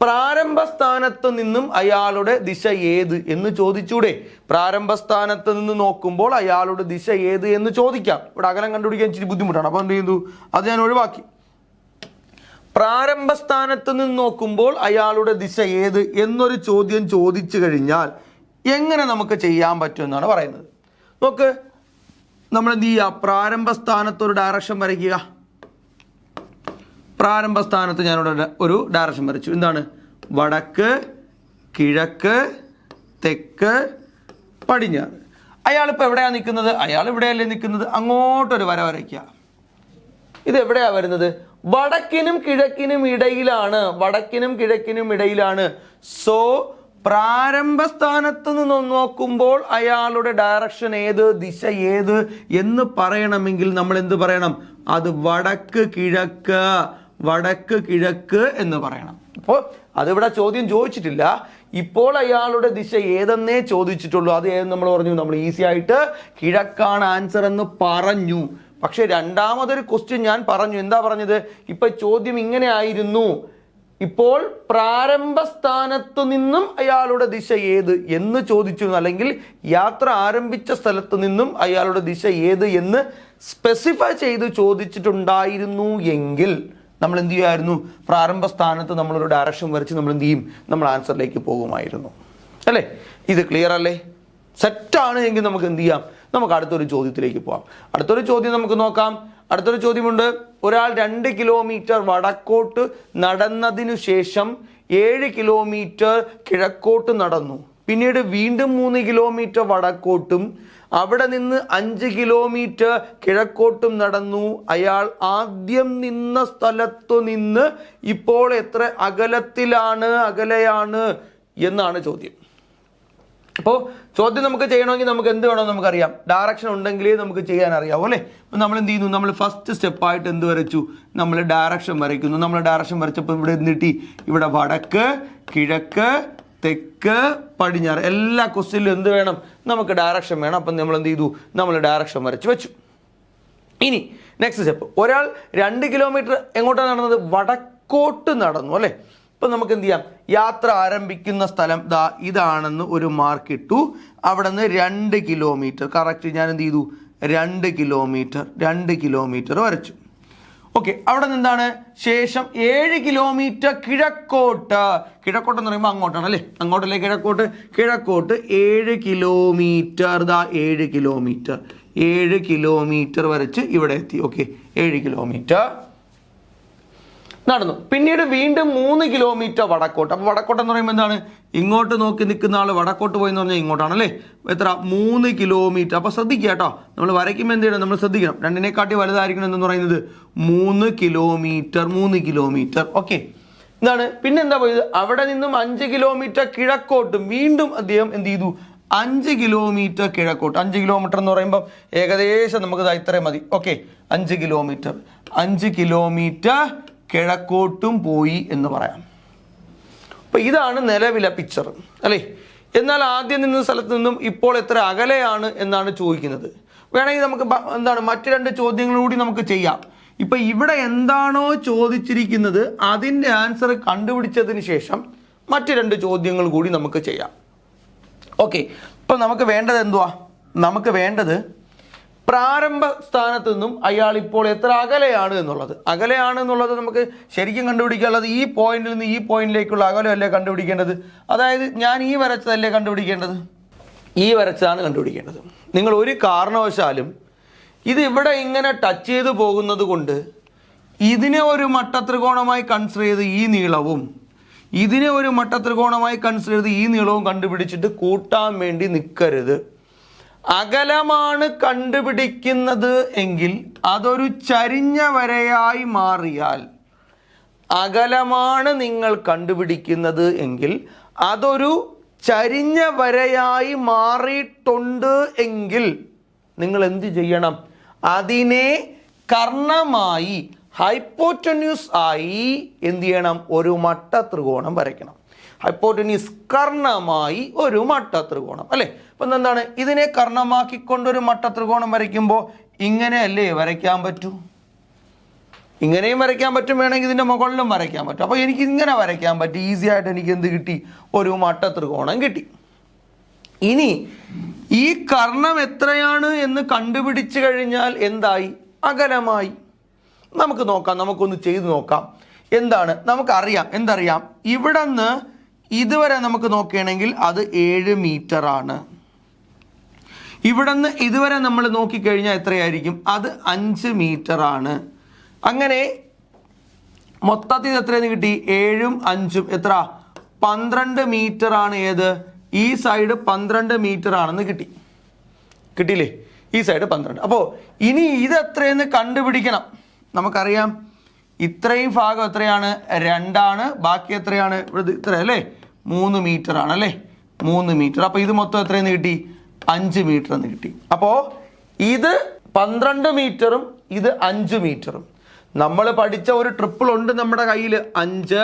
പ്രാരംഭ സ്ഥാനത്ത് നിന്നും അയാളുടെ ദിശ ഏത് എന്ന് ചോദിച്ചൂടെ? പ്രാരംഭ സ്ഥാനത്ത് നിന്ന് നോക്കുമ്പോൾ അയാളുടെ ദിശ ഏത് എന്ന് ചോദിക്കാം. ഇവിടെ അകലം കണ്ടുപിടിക്കാൻ ഇച്ചിരി ബുദ്ധിമുട്ടാണ്. അപ്പോൾ എന്ത് ചെയ്തു? അത് ഞാൻ ഒഴിവാക്കി. പ്രാരംഭ സ്ഥാനത്ത് നിന്ന് നോക്കുമ്പോൾ അയാളുടെ ദിശ ഏത് എന്നൊരു ചോദ്യം ചോദിച്ചു കഴിഞ്ഞാൽ എങ്ങനെ നമുക്ക് ചെയ്യാൻ പറ്റുമെന്നാണ് പറയുന്നത്. നോക്ക്, നമ്മൾ എന്ത് ചെയ്യുക? പ്രാരംഭ സ്ഥാനത്ത് ഒരു ഡയറക്ഷൻ വരയ്ക്കുക. പ്രാരംഭ സ്ഥാനത്ത് ഞാനിവിടെ ഒരു ഡയറക്ഷൻ വരച്ചു. എന്താണ്? വടക്ക്, കിഴക്ക്, തെക്ക്, പടിഞ്ഞാറ്. അയാളിപ്പോൾ എവിടെയാണ് നിൽക്കുന്നത്? അയാൾ ഇവിടെയല്ലേ നിൽക്കുന്നത്? അങ്ങോട്ടൊരു വര വരയ്ക്കുക. ഇത് എവിടെയാണ് വരുന്നത്? വടക്കിനും കിഴക്കിനും ഇടയിലാണ്. വടക്കിനും കിഴക്കിനും ഇടയിലാണ്. സോ പ്രാരംഭ സ്ഥാനത്ത് നിന്ന് നോക്കുമ്പോൾ അയാളുടെ ഡയറക്ഷൻ ഏത്, ദിശ ഏത് എന്ന് പറയണമെങ്കിൽ നമ്മൾ എന്ത് പറയണം? അത് വടക്ക് കിഴക്ക്, വടക്ക് കിഴക്ക് എന്ന് പറയണം. അപ്പോൾ അതിവിടെ ചോദ്യം ചോദിച്ചിട്ടില്ല. ഇപ്പോൾ അയാളുടെ ദിശ ഏതെന്നേ ചോദിച്ചിട്ടുള്ളൂ. അത് ഏതെന്ന് നമ്മൾ പറഞ്ഞു, നമ്മൾ ഈസി ആയിട്ട് കിഴക്കാണ് ആൻസർ എന്ന് പറഞ്ഞു. പക്ഷെ രണ്ടാമതൊരു ക്വസ്റ്റ്യൻ ഞാൻ പറഞ്ഞു. എന്താ പറഞ്ഞത്? ഇപ്പൊ ചോദ്യം ഇങ്ങനെ ആയിരുന്നു, ഇപ്പോൾ പ്രാരംഭ സ്ഥാനത്തു നിന്നും അയാളുടെ ദിശ ഏത് എന്ന് ചോദിച്ചു, അല്ലെങ്കിൽ യാത്ര ആരംഭിച്ച സ്ഥലത്ത് നിന്നും അയാളുടെ ദിശ ഏത് എന്ന് സ്പെസിഫൈ ചെയ്ത് ചോദിച്ചിട്ടുണ്ടായിരുന്നു എങ്കിൽ നമ്മൾ എന്ത് ചെയ്യുമായിരുന്നു? പ്രാരംഭ സ്ഥാനത്ത് നമ്മളൊരു ഡയറക്ഷൻ വരച്ച് നമ്മൾ എന്ത് ചെയ്യും? നമ്മൾ ആൻസറിലേക്ക് പോകുമായിരുന്നു. അല്ലേ? ഇത് ക്ലിയർ അല്ലേ? സെറ്റാണ് എങ്കിൽ നമുക്ക് എന്ത് ചെയ്യാം? നമുക്ക് അടുത്തൊരു ചോദ്യത്തിലേക്ക് പോകാം. അടുത്തൊരു ചോദ്യം നമുക്ക് നോക്കാം. അടുത്തൊരു ചോദ്യമുണ്ട്. ഒരാൾ 2 കിലോമീറ്റർ വടക്കോട്ട് നടന്നതിനു ശേഷം 7 കിലോമീറ്റർ കിഴക്കോട്ട് നടന്നു. പിന്നീട് വീണ്ടും 3 കിലോമീറ്റർ വടക്കോട്ടും അവിടെ നിന്ന് 5 കിലോമീറ്റർ കിഴക്കോട്ടും നടന്നു. അയാൾ ആദ്യം നിന്ന സ്ഥലത്തു നിന്ന് ഇപ്പോൾ എത്ര അകലെയാണ് എന്നാണ് ചോദ്യം. അപ്പോൾ ചോദ്യം നമുക്ക് ചെയ്യണമെങ്കിൽ നമുക്ക് എന്ത് വേണമെന്ന് നമുക്കറിയാം. ഡയറക്ഷൻ ഉണ്ടെങ്കിലേ നമുക്ക് ചെയ്യാൻ അറിയാവൂ അല്ലേ? അപ്പം നമ്മൾ എന്ത് ചെയ്യുന്നു? നമ്മൾ ഫസ്റ്റ് സ്റ്റെപ്പായിട്ട് എന്ത് വരച്ചു? നമ്മൾ ഡയറക്ഷൻ വരയ്ക്കുന്നു. നമ്മൾ ഡയറക്ഷൻ വരച്ചപ്പോൾ ഇവിടെ എന്തിട്ടി? ഇവിടെ വടക്ക്, കിഴക്ക്, തെക്ക്, പടിഞ്ഞാറ് എല്ലാ ക്വസ്റ്റ്യനിലും എന്ത് വേണം? നമുക്ക് ഡയറക്ഷൻ വേണം. അപ്പം നമ്മൾ എന്ത് ചെയ്തു? നമ്മൾ ഡയറക്ഷൻ വരച്ച് വെച്ചു. ഇനി നെക്സ്റ്റ് സ്റ്റെപ്പ്, ഒരാൾ 2 കിലോമീറ്റർ എങ്ങോട്ടാണ് നടന്നത്? വടക്കോട്ട് നടന്നു അല്ലേ? ഇപ്പം നമുക്ക് എന്ത് ചെയ്യാം? യാത്ര ആരംഭിക്കുന്ന സ്ഥലം ദാ ഇതാണെന്ന് ഒരു മാർക്ക് ഇട്ടു. അവിടെ നിന്ന് 2 കിലോമീറ്റർ കറക്റ്റ് ഞാൻ എന്ത് ചെയ്തു? 2 കിലോമീറ്റർ വരച്ചു. ഓക്കെ, അവിടെ നിന്ന് എന്താണ് ശേഷം 7 കിലോമീറ്റർ കിഴക്കോട്ടെന്ന് പറയുമ്പോൾ അങ്ങോട്ടാണ് അല്ലേ? അങ്ങോട്ടല്ലേ കിഴക്കോട്ട്? 7 കിലോമീറ്റർ 7 കിലോമീറ്റർ വരച്ച് ഇവിടെ എത്തി. ഓക്കെ, 7 കിലോമീറ്റർ നടന്നു. പിന്നീട് വീണ്ടും 3 കിലോമീറ്റർ വടക്കോട്ട്. അപ്പോൾ വടക്കോട്ടെന്ന് പറയുമ്പോൾ എന്താണ്? ഇങ്ങോട്ട് നോക്കി നിൽക്കുന്ന ആൾ വടക്കോട്ട് പോയി എന്ന് പറഞ്ഞാൽ ഇങ്ങോട്ടാണല്ലേ? എത്ര? 3 കിലോമീറ്റർ. അപ്പോൾ ശ്രദ്ധിക്കുക കേട്ടോ, നമ്മൾ വരയ്ക്കുമ്പോൾ എന്ത് ചെയ്യണം? നമ്മൾ ശ്രദ്ധിക്കണം. 2-നെക്കാട്ടി വലുതായിരിക്കണം എന്ന് പറയുന്നത് 3 കിലോമീറ്റർ. ഓക്കെ, എന്താണ് പിന്നെ എന്താ പോയത്? അവിടെ നിന്നും 5 കിലോമീറ്റർ കിഴക്കോട്ടും വീണ്ടും അദ്ദേഹം എന്ത് ചെയ്തു? 5 കിലോമീറ്റർ കിഴക്കോട്ട്. 5 കിലോമീറ്റർ എന്ന് പറയുമ്പോൾ ഏകദേശം നമുക്ക് ഇത്രയും മതി. ഓക്കെ, 5 കിലോമീറ്റർ കിഴക്കോട്ടും പോയി എന്ന് പറയാം. അപ്പൊ ഇതാണ് നിലവിലെ പിക്ചർ അല്ലേ? എന്നാൽ ആദ്യം നിന്ന സ്ഥലത്ത് നിന്നും ഇപ്പോൾ എത്ര അകലെയാണ് എന്നാണ് ചോദിക്കുന്നത്. വേണമെങ്കിൽ നമുക്ക് എന്താണ് മറ്റു 2 ചോദ്യങ്ങൾ കൂടി നമുക്ക് ചെയ്യാം. ഇപ്പൊ ഇവിടെ എന്താണോ ചോദിച്ചിരിക്കുന്നത് അതിൻ്റെ ആൻസർ കണ്ടുപിടിച്ചതിന് ശേഷം മറ്റു 2 ചോദ്യങ്ങൾ കൂടി നമുക്ക് ചെയ്യാം. ഓക്കെ, ഇപ്പൊ നമുക്ക് വേണ്ടത് എന്തുവാ? നമുക്ക് വേണ്ടത് പ്രാരംഭ സ്ഥാനത്ത് നിന്നും അയാൾ ഇപ്പോൾ എത്ര അകലെയാണ് എന്നുള്ളത് നമുക്ക് ശരിക്കും കണ്ടുപിടിക്കാനുള്ളത് ഈ പോയിന്റിൽ നിന്ന് ഈ പോയിന്റിലേക്കുള്ള അകലമല്ലേ കണ്ടുപിടിക്കേണ്ടത്. അതായത് ഞാൻ ഈ വരച്ചതല്ലേ കണ്ടുപിടിക്കേണ്ടത്? ഈ വരച്ചതാണ് കണ്ടുപിടിക്കേണ്ടത്. നിങ്ങൾ ഒരു കാരണവശാലും ഇത് ഇവിടെ ഇങ്ങനെ ടച്ച് ചെയ്ത് പോകുന്നത് കൊണ്ട് ഇതിനെ ഒരു മട്ടത്രികോണമായി കൺസിഡർ ചെയ്ത് ഈ നീളവും ഇതിനെ ഒരു മട്ടത്രികോണമായി കൺസിഡർ ചെയ്ത് ഈ നീളവും കണ്ടുപിടിച്ചിട്ട് കൂട്ടാൻ വേണ്ടി നിൽക്കരുത്. അകലമാണ് കണ്ടുപിടിക്കുന്നത് എങ്കിൽ അതൊരു ചരിഞ്ഞ വരയായി മാറിയാൽ, അകലമാണ് നിങ്ങൾ കണ്ടുപിടിക്കുന്നത് എങ്കിൽ അതൊരു ചരിഞ്ഞ വരയായി മാറിയിട്ടുണ്ട് എങ്കിൽ നിങ്ങൾ എന്ത് ചെയ്യണം? അതിനെ കർണമായി ഹൈപ്പോറ്റന്യൂസ് ആയി എന്ത് ചെയ്യണം? ഒരു മട്ടത്രികോണം വരയ്ക്കണം. ഹൈപ്പോറ്റന്യൂസ് കർണമായി ഒരു മട്ടത്രികോണം അല്ലേ? അപ്പം എന്താണ്? ഇതിനെ കർണമാക്കിക്കൊണ്ടൊരു മട്ടത്രികോണം വരയ്ക്കുമ്പോൾ ഇങ്ങനെയല്ലേ വരയ്ക്കാൻ പറ്റൂ? ഇങ്ങനെയും വരയ്ക്കാൻ പറ്റും, വേണമെങ്കിൽ ഇതിൻ്റെ മുകളിലും വരയ്ക്കാൻ പറ്റും. അപ്പോൾ എനിക്ക് ഇങ്ങനെ വരയ്ക്കാൻ പറ്റും. ഈസി ആയിട്ട് എനിക്ക് എന്ത് കിട്ടി? ഒരു മട്ടത്രികോണം കിട്ടി. ഇനി ഈ കർണം എത്രയാണ് എന്ന് കണ്ടുപിടിച്ചു കഴിഞ്ഞാൽ എന്തായി? അകലമായി. നമുക്ക് നോക്കാം, നമുക്കൊന്ന് ചെയ്തു നോക്കാം. എന്താണ് നമുക്കറിയാം? എന്തറിയാം? ഇവിടെ നിന്ന് ഇതുവരെ നമുക്ക് നോക്കുകയാണെങ്കിൽ അത് 7 മീറ്റർ ആണ്. ഇവിടെ നിന്ന് ഇതുവരെ നമ്മൾ നോക്കിക്കഴിഞ്ഞാൽ എത്രയായിരിക്കും? അത് 5 മീറ്റർ ആണ്. അങ്ങനെ മൊത്തത്തിൽ എത്രയെന്ന് കിട്ടി? 7ഉം 5ഉം എത്ര? 12 മീറ്റർ ആണ്. ഏത്? ഈ സൈഡ് 12 മീറ്റർ ആണെന്ന് കിട്ടിയില്ലേ? ഈ സൈഡ് 12. അപ്പോൾ ഇനി ഇത് എത്രയെന്ന് കണ്ടുപിടിക്കണം. നമുക്കറിയാം ഇത്രയും ഭാഗം എത്രയാണ്? 2 ആണ്. ബാക്കി എത്രയാണ്? ഇത്ര അല്ലേ? 3 മീറ്റർ ആണ് അല്ലേ, 3 മീറ്റർ. അപ്പോൾ ഇത് മൊത്തം എത്രയെന്ന് കിട്ടി? 5 മീറ്റർ എന്ന് കിട്ടി. അപ്പോൾ ഇത് 12 മീറ്ററും ഇത് 5 മീറ്ററും. നമ്മൾ പഠിച്ച ഒരു ട്രിപ്പിൾ ഉണ്ട് നമ്മുടെ കയ്യിൽ, 5,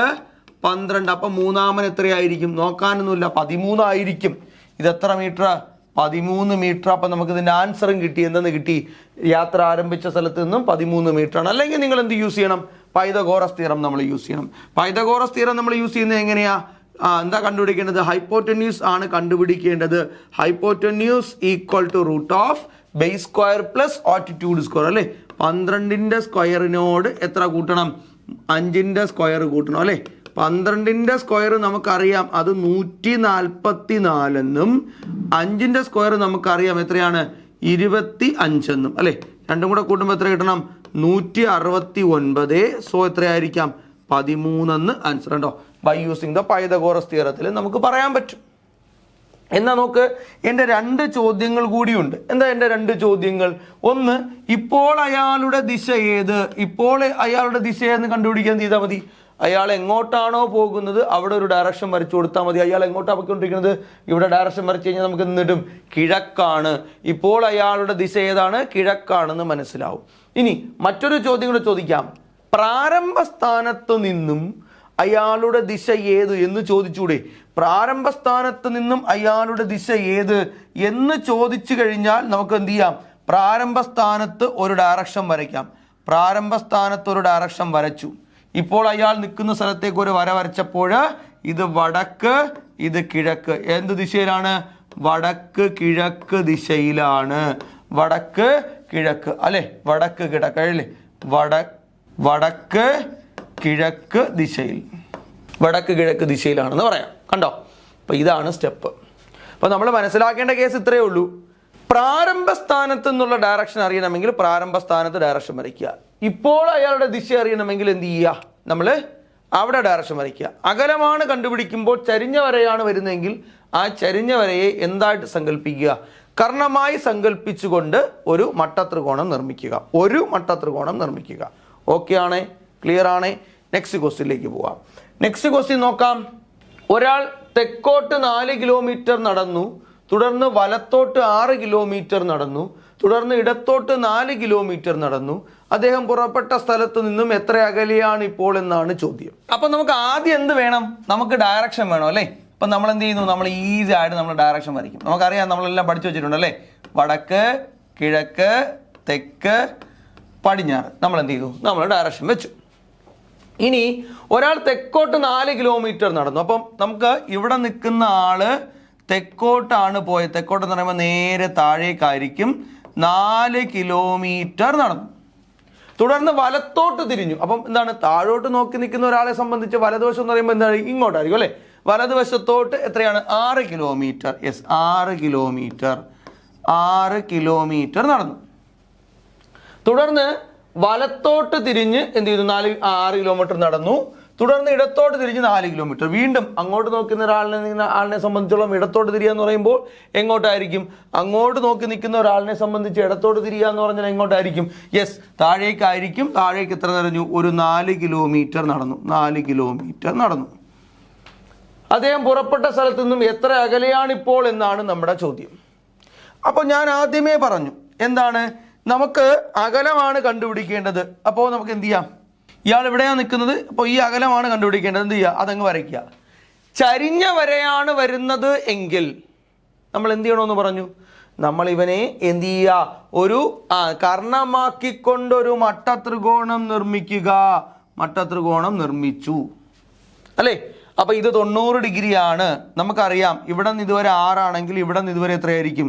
12. അപ്പം മൂന്നാമൻ എത്രയായിരിക്കും? നോക്കാനൊന്നുമില്ല, 13 ആയിരിക്കും. ഇത് എത്ര മീറ്റർ? 13 മീറ്റർ. അപ്പം നമുക്ക് ഇതിൻ്റെ ആൻസറും കിട്ടി. എന്തെന്ന് കിട്ടി? യാത്ര ആരംഭിച്ച സ്ഥലത്ത് നിന്നും 13 മീറ്റർ ആണ്. അല്ലെങ്കിൽ നിങ്ങൾ എന്ത് യൂസ് ചെയ്യണം? പൈതഗോറസ് തിയറം നമ്മൾ യൂസ് ചെയ്യണം. പൈതഗോറസ് തിയറം നമ്മൾ യൂസ് ചെയ്യുന്നത് എങ്ങനെയാ? എന്താ കണ്ടുപിടിക്കേണ്ടത്? ഹൈപ്പോറ്റന്യൂസ് ആണ് കണ്ടുപിടിക്കേണ്ടത്. Hypotenuse equal to root of base square plus altitude square അല്ലേ. 12ന്റെ സ്ക്വയറിനോട് എത്ര കൂട്ടണം? 5ന്റെ സ്ക്വയർ കൂട്ടണം അല്ലേ. 12ന്റെ സ്ക്വയർ നമുക്കറിയാം അത് 144 എന്നും 5ന്റെ സ്ക്വയർ നമുക്കറിയാം എത്രയാണ്? 25 എന്നും അല്ലേ. രണ്ടും കൂടെ കൂട്ടുമ്പോൾ എത്ര കിട്ടണം? 169. സോ എത്രയായിരിക്കാം? 13 എന്ന് ആൻസർ ഉണ്ടോ? ബൈ യൂസിങ് ദ പൈതഗോറസ് തിയറത്തിൽ നമുക്ക് പറയാൻ പറ്റും. എന്നാൽ നോക്ക്, എൻ്റെ 2 ചോദ്യങ്ങൾ കൂടിയുണ്ട്. എന്താ എൻ്റെ 2 ചോദ്യങ്ങൾ? ഒന്ന്, ഇപ്പോൾ അയാളുടെ ദിശ ഏത്? ഇപ്പോൾ അയാളുടെ ദിശ ഏതെന്ന് കണ്ടുപിടിക്കാൻ ചെയ്താൽ മതി. അയാൾ എങ്ങോട്ടാണോ പോകുന്നത് അവിടെ ഒരു ഡയറക്ഷൻ വരച്ചു കൊടുത്താൽ മതി. അയാൾ എങ്ങോട്ടാണ് പോയിക്കൊണ്ടിരിക്കുന്നത്? ഇവിടെ ഡയറക്ഷൻ വരച്ചു കഴിഞ്ഞാൽ നമുക്ക് എന്നിട്ടും കിഴക്കാണ്. ഇപ്പോൾ അയാളുടെ ദിശ ഏതാണ്? കിഴക്കാണെന്ന് മനസ്സിലാവും. ഇനി മറ്റൊരു ചോദ്യം കൂടെ ചോദിക്കാം. പ്രാരംഭ സ്ഥാനത്ത് നിന്നും അയാളുടെ ദിശ ഏത് എന്ന് ചോദിച്ചൂടെ? പ്രാരംഭ സ്ഥാനത്ത് നിന്നും അയാളുടെ ദിശ ഏത് എന്ന് ചോദിച്ചു കഴിഞ്ഞാൽ നമുക്ക് എന്ത് ചെയ്യാം? പ്രാരംഭ സ്ഥാനത്ത് ഒരു ഡയറക്ഷൻ വരയ്ക്കാം. പ്രാരംഭ സ്ഥാനത്ത് ഒരു ഡയറക്ഷൻ വരച്ചു. ഇപ്പോൾ അയാൾ നിൽക്കുന്ന സ്ഥലത്തേക്ക് ഒരു വര വരച്ചപ്പോൾ ഇത് വടക്ക്, ഇത് കിഴക്ക്. എന്ത് ദിശയിലാണ്? വടക്ക് കിഴക്ക് ദിശയിലാണ്. വടക്ക് കിഴക്ക് അല്ലേ, വടക്ക് കിഴക്ക് അല്ലേ, വടക്ക് കിഴക്ക് ദിശയിൽ, വടക്ക് കിഴക്ക് ദിശയിലാണെന്ന് പറയാം. കണ്ടോ? അപ്പം ഇതാണ് സ്റ്റെപ്പ്. അപ്പം നമ്മൾ മനസ്സിലാക്കേണ്ട കേസ് ഇത്രയേ ഉള്ളൂ. പ്രാരംഭ സ്ഥാനത്ത് നിന്നുള്ള ഡയറക്ഷൻ അറിയണമെങ്കിൽ പ്രാരംഭ സ്ഥാനത്ത് ഡയറക്ഷൻ വരയ്ക്കുക. ഇപ്പോൾ അയാളുടെ ദിശ അറിയണമെങ്കിൽ എന്ത് ചെയ്യുക? നമ്മൾ അവിടെ ഡയറക്ഷൻ വരയ്ക്കുക. അകലമാണ് കണ്ടുപിടിക്കുമ്പോൾ ചരിഞ്ഞ വരയാണ് വരുന്നതെങ്കിൽ ആ ചരിഞ്ഞ വരയെ എന്തായിട്ട് സങ്കല്പിക്കുക? കർണമായി സങ്കല്പിച്ചുകൊണ്ട് ഒരു മട്ടത്രികോണം നിർമ്മിക്കുക. ഒരു മട്ടത്രികോണം നിർമ്മിക്കുക. ഓക്കെ ആണേ? ക്ലിയർ ആണേ? നെക്സ്റ്റ് ക്വസ്റ്റ്യനിലേക്ക് പോവാം. നെക്സ്റ്റ് ക്വസ്റ്റ്യൻ നോക്കാം. ഒരാൾ തെക്കോട്ട് 4 കിലോമീറ്റർ നടന്നു, തുടർന്ന് വലത്തോട്ട് 6 കിലോമീറ്റർ നടന്നു, തുടർന്ന് ഇടത്തോട്ട് 4 കിലോമീറ്റർ നടന്നു. അദ്ദേഹം പുറപ്പെട്ട സ്ഥലത്ത് നിന്നും എത്ര അകലെയാണ് ഇപ്പോൾ എന്നാണ് ചോദ്യം. അപ്പൊ നമുക്ക് ആദ്യം എന്ത് വേണം? നമുക്ക് ഡയറക്ഷൻ വേണം അല്ലേ. അപ്പൊ നമ്മൾ എന്ത് ചെയ്യുന്നു? നമ്മൾ ഈസി ആയിട്ട് നമ്മൾ ഡയറക്ഷൻ വരയ്ക്കും. നമുക്കറിയാം, നമ്മളെല്ലാം പഠിച്ചു വെച്ചിട്ടുണ്ട് അല്ലേ. വടക്ക്, കിഴക്ക്, തെക്ക്, പടിഞ്ഞാറ്. നമ്മൾ എന്ത് ചെയ്തു? നമ്മൾ ഡയറക്ഷൻ വെച്ചു. ഇനി ഒരാൾ തെക്കോട്ട് 4 കിലോമീറ്റർ നടന്നു. അപ്പം നമുക്ക് ഇവിടെ നിൽക്കുന്ന ആള് തെക്കോട്ടാണ് പോയത്. തെക്കോട്ട് എന്ന് പറയുമ്പോൾ നേരെ താഴേക്കായിരിക്കും. 4 കിലോമീറ്റർ നടന്നു. തുടർന്ന് വലത്തോട്ട് തിരിഞ്ഞു. അപ്പം എന്താണ്? താഴോട്ട് നോക്കി നിൽക്കുന്ന ഒരാളെ സംബന്ധിച്ച് വലതുവശം എന്ന് പറയുമ്പോൾ എന്താണ്? ഇങ്ങോട്ടായിരിക്കും അല്ലേ. വലതുവശത്തോട്ട് എത്രയാണ്? 6 കിലോമീറ്റർ. Yes, 6 kilometre. 6 കിലോമീറ്റർ നടന്നു. തുടർന്ന് വലത്തോട്ട് തിരിഞ്ഞ് എന്ത് ചെയ്തു? 6 കിലോമീറ്റർ നടന്നു. തുടർന്ന് ഇടത്തോട്ട് തിരിഞ്ഞ് 4 കിലോമീറ്റർ. വീണ്ടും അങ്ങോട്ട് നോക്കുന്ന ആളിനെ സംബന്ധിച്ചോളം ഇടത്തോട്ട് തിരിയുക എന്ന് പറയുമ്പോൾ എങ്ങോട്ടായിരിക്കും? അങ്ങോട്ട് നോക്കി നിൽക്കുന്ന ഒരാളിനെ സംബന്ധിച്ച് ഇടത്തോട്ട് തിരിയുക എന്ന് പറഞ്ഞാൽ എങ്ങോട്ടായിരിക്കും? യെസ്, താഴേക്കായിരിക്കും. താഴേക്ക് എത്ര നിറഞ്ഞു? ഒരു 4 കിലോമീറ്റർ നടന്നു. 4 കിലോമീറ്റർ നടന്നു. അദ്ദേഹം പുറപ്പെട്ട സ്ഥലത്ത് നിന്നും എത്ര അകലെയാണിപ്പോൾ എന്നാണ് നമ്മുടെ ചോദ്യം. അപ്പോൾ ഞാൻ ആദ്യമേ പറഞ്ഞു എന്താണ്? നമുക്ക് അകലമാണ് കണ്ടുപിടിക്കേണ്ടത്. അപ്പോൾ നമുക്ക് എന്ത് ചെയ്യാം? ഇയാൾ എവിടെയാണ് നിൽക്കുന്നത്? അപ്പോൾ ഈ അകലമാണ് കണ്ടുപിടിക്കേണ്ടത്. എന്ത് ചെയ്യുക? അതങ്ങ് വരയ്ക്കുക. ചരിഞ്ഞ വരയാണ് വരുന്നത് എങ്കിൽ നമ്മൾ എന്ത് ചെയ്യണമെന്ന് പറഞ്ഞു? നമ്മൾ ഇവനെ എന്ത് ചെയ്യുക? ഒരു കർണമാക്കിക്കൊണ്ടൊരു മട്ടത്രികോണം നിർമ്മിക്കുക. മട്ടത്രികോണം നിർമ്മിച്ചു അല്ലേ. അപ്പൊ ഇത് 90 ഡിഗ്രിയാണ്. നമുക്കറിയാം ഇവിടെ നിന്ന് ഇതുവരെ 6 ആണെങ്കിൽ ഇവിടെ നിന്ന് ഇതുവരെ എത്രയായിരിക്കും?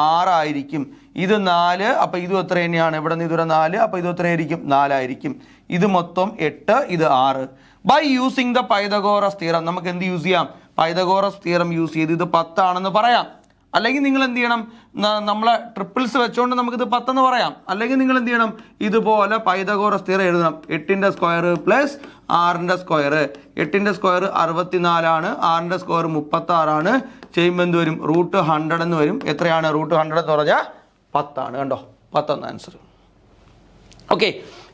6 ആയിരിക്കും. ഇത് 4. അപ്പൊ ഇതും എത്ര തന്നെയാണ്? ഇവിടെ നിന്ന് ഇതുവരെ 4. അപ്പൊ ഇത് എത്രയായിരിക്കും? 4 ആയിരിക്കും. ഇത് മൊത്തം 8, ഇത് 6. By using the Pythagoras theorem നമുക്ക് എന്ത് യൂസ് ചെയ്യാം? പൈതഗോറസ് തിയറം യൂസ് ചെയ്ത് ഇത് 10 ആണെന്ന് പറയാം. അല്ലെങ്കിൽ നിങ്ങൾ എന്ത് ചെയ്യണം? നമ്മളെ ട്രിപ്പിൾസ് വെച്ചുകൊണ്ട് നമുക്കിത് 10 എന്ന് പറയാം. അല്ലെങ്കിൽ നിങ്ങൾ എന്ത് ചെയ്യണം? ഇതുപോലെ പൈതഗോറസ് തിയറം എഴുതണം. 8ന്റെ സ്ക്വയർ പ്ലസ് 6ന്റെ സ്ക്വയർ. 8ന്റെ സ്ക്വയർ 64 ആണ്. 6ന്റെ സ്ക്വയർ 36 ആണ്. ചെയ്യുമ്പോൾ എന്ത് വരും? റൂട്ട് 100 എന്ന് വരും. എത്രയാണ് റൂട്ട് 100 എന്ന് പറഞ്ഞാൽ 10 ആണ്. കണ്ടോ? 10 എന്ന ആൻസർ. ഓക്കെ,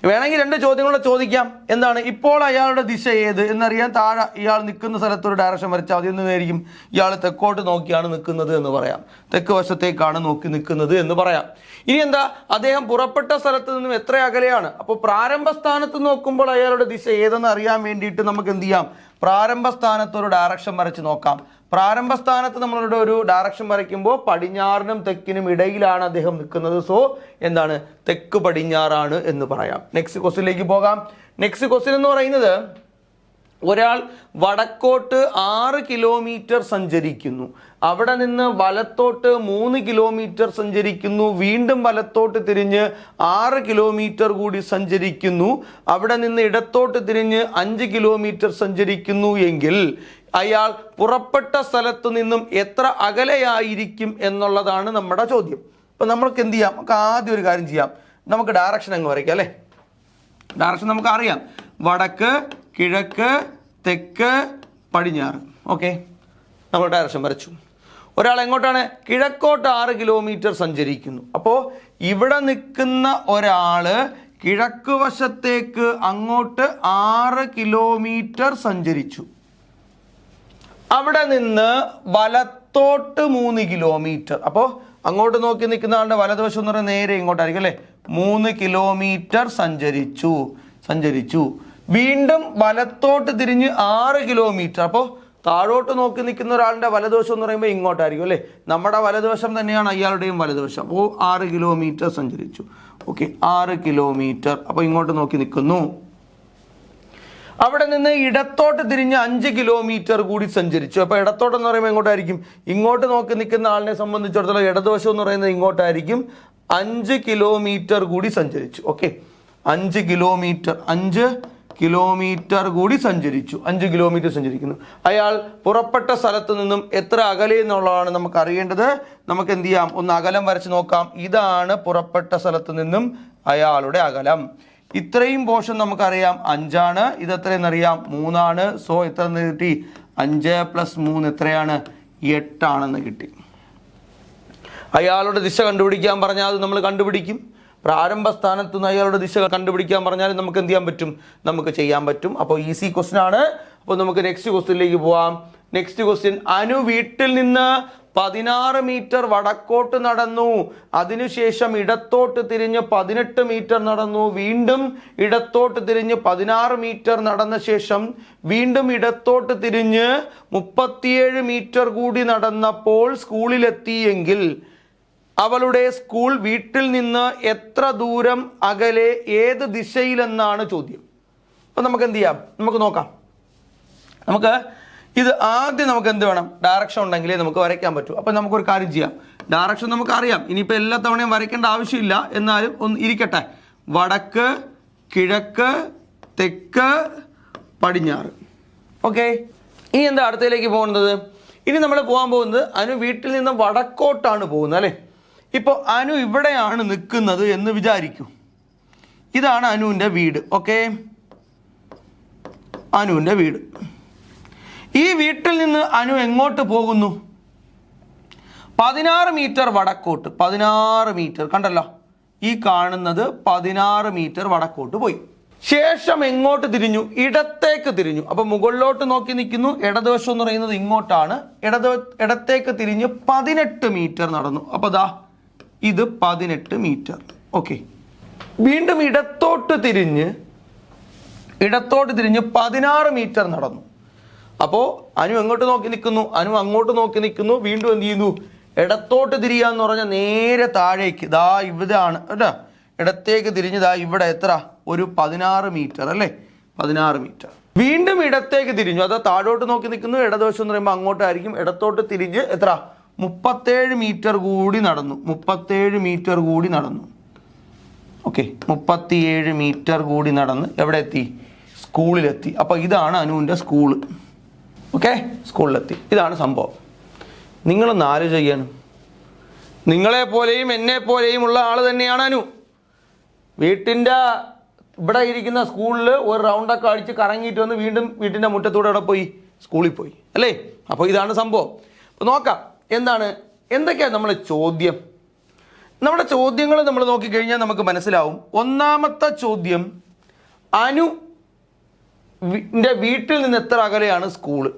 വേണമെങ്കിൽ 2 ചോദ്യങ്ങളൂടെ ചോദിക്കാം. എന്താണ് ഇപ്പോൾ അയാളുടെ ദിശ ഏത് എന്നറിയാൻ താഴെ ഇയാൾ നിൽക്കുന്ന സ്ഥലത്തൊരു ഡയറക്ഷൻ വരച്ചാൽ മതി. എന്നായിരിക്കും ഇയാൾ തെക്കോട്ട് നോക്കിയാണ് നിൽക്കുന്നത് എന്ന് പറയാം, തെക്ക് വശത്തേക്കാണ് നോക്കി നിൽക്കുന്നത് എന്ന് പറയാം. ഇനി എന്താ, അദ്ദേഹം പുറപ്പെട്ട സ്ഥലത്ത് നിന്നും എത്ര അകലെയാണ്? അപ്പോൾ പ്രാരംഭ സ്ഥാനത്ത് നോക്കുമ്പോൾ അയാളുടെ ദിശ ഏതെന്ന് അറിയാൻ വേണ്ടിയിട്ട് നമുക്ക് എന്ത് ചെയ്യാം, പ്രാരംഭ സ്ഥാനത്ത് ഒരു ഡയറക്ഷൻ വരച്ച് നോക്കാം. പ്രാരംഭ സ്ഥാനത്ത് നമ്മളുടെ ഒരു ഡയറക്ഷൻ വരയ്ക്കുമ്പോൾ പടിഞ്ഞാറിനും തെക്കിനും ഇടയിലാണ് അദ്ദേഹം നിൽക്കുന്നത്. സോ എന്താണ്, തെക്ക് പടിഞ്ഞാറാണ് എന്ന് പറയാം. നെക്സ്റ്റ് ക്വസ്റ്റ്യനിലേക്ക് പോകാം. നെക്സ്റ്റ് ക്വസ്റ്റ്യൻ എന്ന് പറയുന്നത്, ഒരാൾ വടക്കോട്ട് 6 കിലോമീറ്റർ സഞ്ചരിക്കുന്നു, അവിടെ നിന്ന് വലത്തോട്ട് 3 കിലോമീറ്റർ സഞ്ചരിക്കുന്നു, വീണ്ടും വലത്തോട്ട് തിരിഞ്ഞ് 6 കിലോമീറ്റർ കൂടി സഞ്ചരിക്കുന്നു, അവിടെ നിന്ന് ഇടത്തോട്ട് തിരിഞ്ഞ് 5 കിലോമീറ്റർ സഞ്ചരിക്കുന്നു എങ്കിൽ അയാൾ പുറപ്പെട്ട സ്ഥലത്തു നിന്നും എത്ര അകലെയായിരിക്കും എന്നുള്ളതാണ് നമ്മുടെ ചോദ്യം. അപ്പം നമ്മൾക്ക് എന്ത് ചെയ്യാം, നമുക്ക് ആദ്യം ഒരു കാര്യം ചെയ്യാം, നമുക്ക് ഡയറക്ഷൻ അങ്ങ് വരയ്ക്കാം അല്ലേ. ഡയറക്ഷൻ നമുക്ക് അറിയാം, വടക്ക്, കിഴക്ക്, തെക്ക്, പടിഞ്ഞാറ്. ഓക്കെ, നമ്മൾ ഡയറക്ഷൻ വരച്ചു. ഒരാൾ എങ്ങോട്ടാണ്, കിഴക്കോട്ട് 6 കിലോമീറ്റർ സഞ്ചരിക്കുന്നു. അപ്പോൾ ഇവിടെ നിൽക്കുന്ന ഒരാള് കിഴക്ക് വശത്തേക്ക് അങ്ങോട്ട് 6 കിലോമീറ്റർ സഞ്ചരിച്ചു. അവിടെ നിന്ന് വലത്തോട്ട് 3 കിലോമീറ്റർ. അപ്പോൾ അങ്ങോട്ട് നോക്കി നിൽക്കുന്ന ആളുടെ വലതുവശം എന്ന് പറയുന്നത് നേരെ ഇങ്ങോട്ടായിരിക്കും അല്ലേ. 3 കിലോമീറ്റർ സഞ്ചരിച്ചു. വീണ്ടും വലത്തോട്ട് തിരിഞ്ഞ് 6 കിലോമീറ്റർ. അപ്പോൾ താഴോട്ട് നോക്കി നിൽക്കുന്ന ഒരാളുടെ വലതുവശം എന്ന് പറയുമ്പോൾ ഇങ്ങോട്ടായിരിക്കും അല്ലേ. നമ്മുടെ വലതുവശം തന്നെയാണ് അയാളുടെയും വലതുവശം. അപ്പോൾ 6 കിലോമീറ്റർ സഞ്ചരിച്ചു. Okay, 6 kilometre. അപ്പോൾ ഇങ്ങോട്ട് നോക്കി നിൽക്കുന്നു. അവിടെ നിന്ന് ഇടത്തോട്ട് തിരിഞ്ഞ് 5 കിലോമീറ്റർ കൂടി സഞ്ചരിച്ചു. അപ്പോൾ ഇടത്തോട്ടെന്ന് പറയുമ്പോൾ എങ്ങോട്ടായിരിക്കും, ഇങ്ങോട്ട് നോക്കി നിൽക്കുന്ന ആളിനെ സംബന്ധിച്ചിടത്തോളം ഇടതുവശം എന്ന് പറയുന്നത് ഇങ്ങോട്ടായിരിക്കും. 5 കിലോമീറ്റർ കൂടി സഞ്ചരിച്ചു. ഓക്കെ, 5 കിലോമീറ്റർ കൂടി സഞ്ചരിച്ചു. 5 കിലോമീറ്റർ സഞ്ചരിക്കുന്നു. അയാൾ പുറപ്പെട്ട സ്ഥലത്ത് നിന്നും എത്ര അകലെ എന്നുള്ളതാണ് നമുക്ക് അറിയേണ്ടത്. നമുക്ക് എന്ത് ചെയ്യാം, ഒന്ന് അകലം വരച്ച് നോക്കാം. ഇതാണ് പുറപ്പെട്ട സ്ഥലത്ത് നിന്നും അയാളുടെ അകലം. ഇത്രയും പോർഷൻ നമുക്കറിയാം 5 ആണ്. ഇത് എത്രയെന്നറിയാം, 3 ആണ്. സോ എത്ര കിട്ടി, 5 + 3 എത്രയാണ്, 8 ആണെന്ന് കിട്ടി. അയാളുടെ ദിശ കണ്ടുപിടിക്കാൻ പറഞ്ഞാൽ അത് നമ്മൾ കണ്ടുപിടിക്കും. പ്രാരംഭ സ്ഥാനത്ത് നിന്ന് അയാളുടെ ദിശ കണ്ടുപിടിക്കാൻ പറഞ്ഞാൽ നമുക്ക് എന്ത് ചെയ്യാൻ പറ്റും, നമുക്ക് ചെയ്യാൻ പറ്റും. അപ്പോൾ ഈസി ക്വസ്റ്റ്യൻ ആണ്. അപ്പോൾ നമുക്ക് നെക്സ്റ്റ് ക്വസ്റ്റ്യനിലേക്ക് പോവാം. നെക്സ്റ്റ് ക്വസ്റ്റ്യൻ, അനു വീട്ടിൽ നിന്ന് 16 മീറ്റർ വടക്കോട്ട് നടന്നു, അതിനുശേഷം ഇടത്തോട്ട് തിരിഞ്ഞ് 18 മീറ്റർ നടന്നു, വീണ്ടും ഇടത്തോട്ട് തിരിഞ്ഞ് 16 മീറ്റർ നടന്ന ശേഷം വീണ്ടും ഇടത്തോട്ട് തിരിഞ്ഞ് 37 മീറ്റർ കൂടി നടന്നപ്പോൾ സ്കൂളിലെത്തിയെങ്കിൽ അവളുടെ സ്കൂൾ വീട്ടിൽ നിന്ന് എത്ര ദൂരം അകലെ, ഏത് ദിശയിലെന്നാണ് ചോദ്യം. അപ്പം നമുക്ക് എന്ത് ചെയ്യാം, നമുക്ക് നോക്കാം. നമുക്ക് ഇത് ആദ്യം നമുക്ക് എന്ത് വേണം, ഡയറക്ഷൻ ഉണ്ടെങ്കിലേ നമുക്ക് വരയ്ക്കാൻ പറ്റൂ. അപ്പം നമുക്കൊരു കാര്യം ചെയ്യാം. ഡയറക്ഷൻ നമുക്കറിയാം, ഇനിയിപ്പോൾ എല്ലാ തവണയും വരയ്ക്കേണ്ട ആവശ്യമില്ല, എന്നാലും ഒന്ന് ഇരിക്കട്ടെ. വടക്ക്, കിഴക്ക്, തെക്ക്, പടിഞ്ഞാറ്. ഓക്കെ, ഇനി എന്താ അടുത്തതിലേക്ക് പോകുന്നത്? ഇനി നമ്മൾ പോകാൻ പോകുന്നത് അനു വീട്ടിൽ നിന്ന് വടക്കോട്ടാണ് പോകുന്നത് അല്ലേ. ഇപ്പോൾ അനു ഇവിടെയാണ് നിൽക്കുന്നത് എന്ന് വിചാരിക്കൂ. ഇതാണ് അനുവിൻ്റെ വീട്. ഓക്കെ, അനുവിൻ്റെ വീട്. ഈ വീട്ടിൽ നിന്ന് അനു എങ്ങോട്ട് പോകുന്നു? 16 മീറ്റർ വടക്കോട്ട്. 16 മീറ്റർ കണ്ടല്ലോ, ഈ കാണുന്നത് 16 മീറ്റർ വടക്കോട്ട് പോയി. ശേഷം എങ്ങോട്ട് തിരിഞ്ഞു? ഇടത്തേക്ക് തിരിഞ്ഞു. അപ്പൊ മുകളിലോട്ട് നോക്കി നിൽക്കുന്നു. ഇടതുവശം എന്ന് പറയുന്നത് ഇങ്ങോട്ടാണ്. ഇടത്തേക്ക് തിരിഞ്ഞ് 18 മീറ്റർ നടന്നു. അപ്പൊ ദാ ഇത് 18 മീറ്റർ. ഓക്കെ, വീണ്ടും ഇടത്തോട്ട് തിരിഞ്ഞ് 16 മീറ്റർ നടന്നു. അപ്പോൾ അനു എങ്ങോട്ട് നോക്കി നിൽക്കുന്നു? അനു അങ്ങോട്ട് നോക്കി നിൽക്കുന്നു. വീണ്ടും എന്ത് ചെയ്യുന്നു? ഇടത്തോട്ട് തിരിയാന്ന് പറഞ്ഞാൽ നേരെ താഴേക്ക്, ദാ ഇവിടെയാണ് കേട്ടോ. ഇടത്തേക്ക് തിരിഞ്ഞ് ദാ ഇവിടെ എത്ര, ഒരു 16 മീറ്റർ അല്ലേ, 16 മീറ്റർ. വീണ്ടും ഇടത്തേക്ക് തിരിഞ്ഞു. അത് താഴോട്ട് നോക്കി നിൽക്കുന്നു. ഇടതുവശം എന്ന് പറയുമ്പോൾ അങ്ങോട്ടായിരിക്കും. ഇടത്തോട്ട് തിരിഞ്ഞ് എത്ര, 37 മീറ്റർ കൂടി നടന്നു. 37 മീറ്റർ കൂടി നടന്നു. ഓക്കെ, 37 മീറ്റർ കൂടി നടന്ന് എവിടെ എത്തി? സ്കൂളിലെത്തി. അപ്പോൾ ഇതാണ് അനുവിൻ്റെ സ്കൂള്. ഓക്കെ, സ്കൂളിലെത്തി. ഇതാണ് സംഭവം. നിങ്ങളൊന്ന് ആലോചിക്കണം. നിങ്ങളെപ്പോലെയും എന്നെപ്പോലെയും ഉള്ള ആൾ തന്നെയാണ് അനു. വീട്ടിൻ്റെ ഇവിടെ ഇരിക്കുന്ന സ്കൂളിൽ ഒരു റൗണ്ടൊക്കെ അടിച്ച് കറങ്ങിയിട്ട് വന്ന് വീണ്ടും വീട്ടിൻ്റെ മുറ്റത്തൂടെ അവിടെ പോയി, സ്കൂളിൽ പോയി അല്ലേ. അപ്പോൾ ഇതാണ് സംഭവം. അപ്പോൾ നോക്കാം എന്തൊക്കെയാണ് നമ്മളെ ചോദ്യം. നമ്മുടെ ചോദ്യങ്ങൾ നമ്മൾ നോക്കിക്കഴിഞ്ഞാൽ നമുക്ക് മനസ്സിലാവും. ഒന്നാമത്തെ ചോദ്യം, വീട്ടിൽ നിന്ന് എത്ര അകലെയാണ് സ്കൂള്?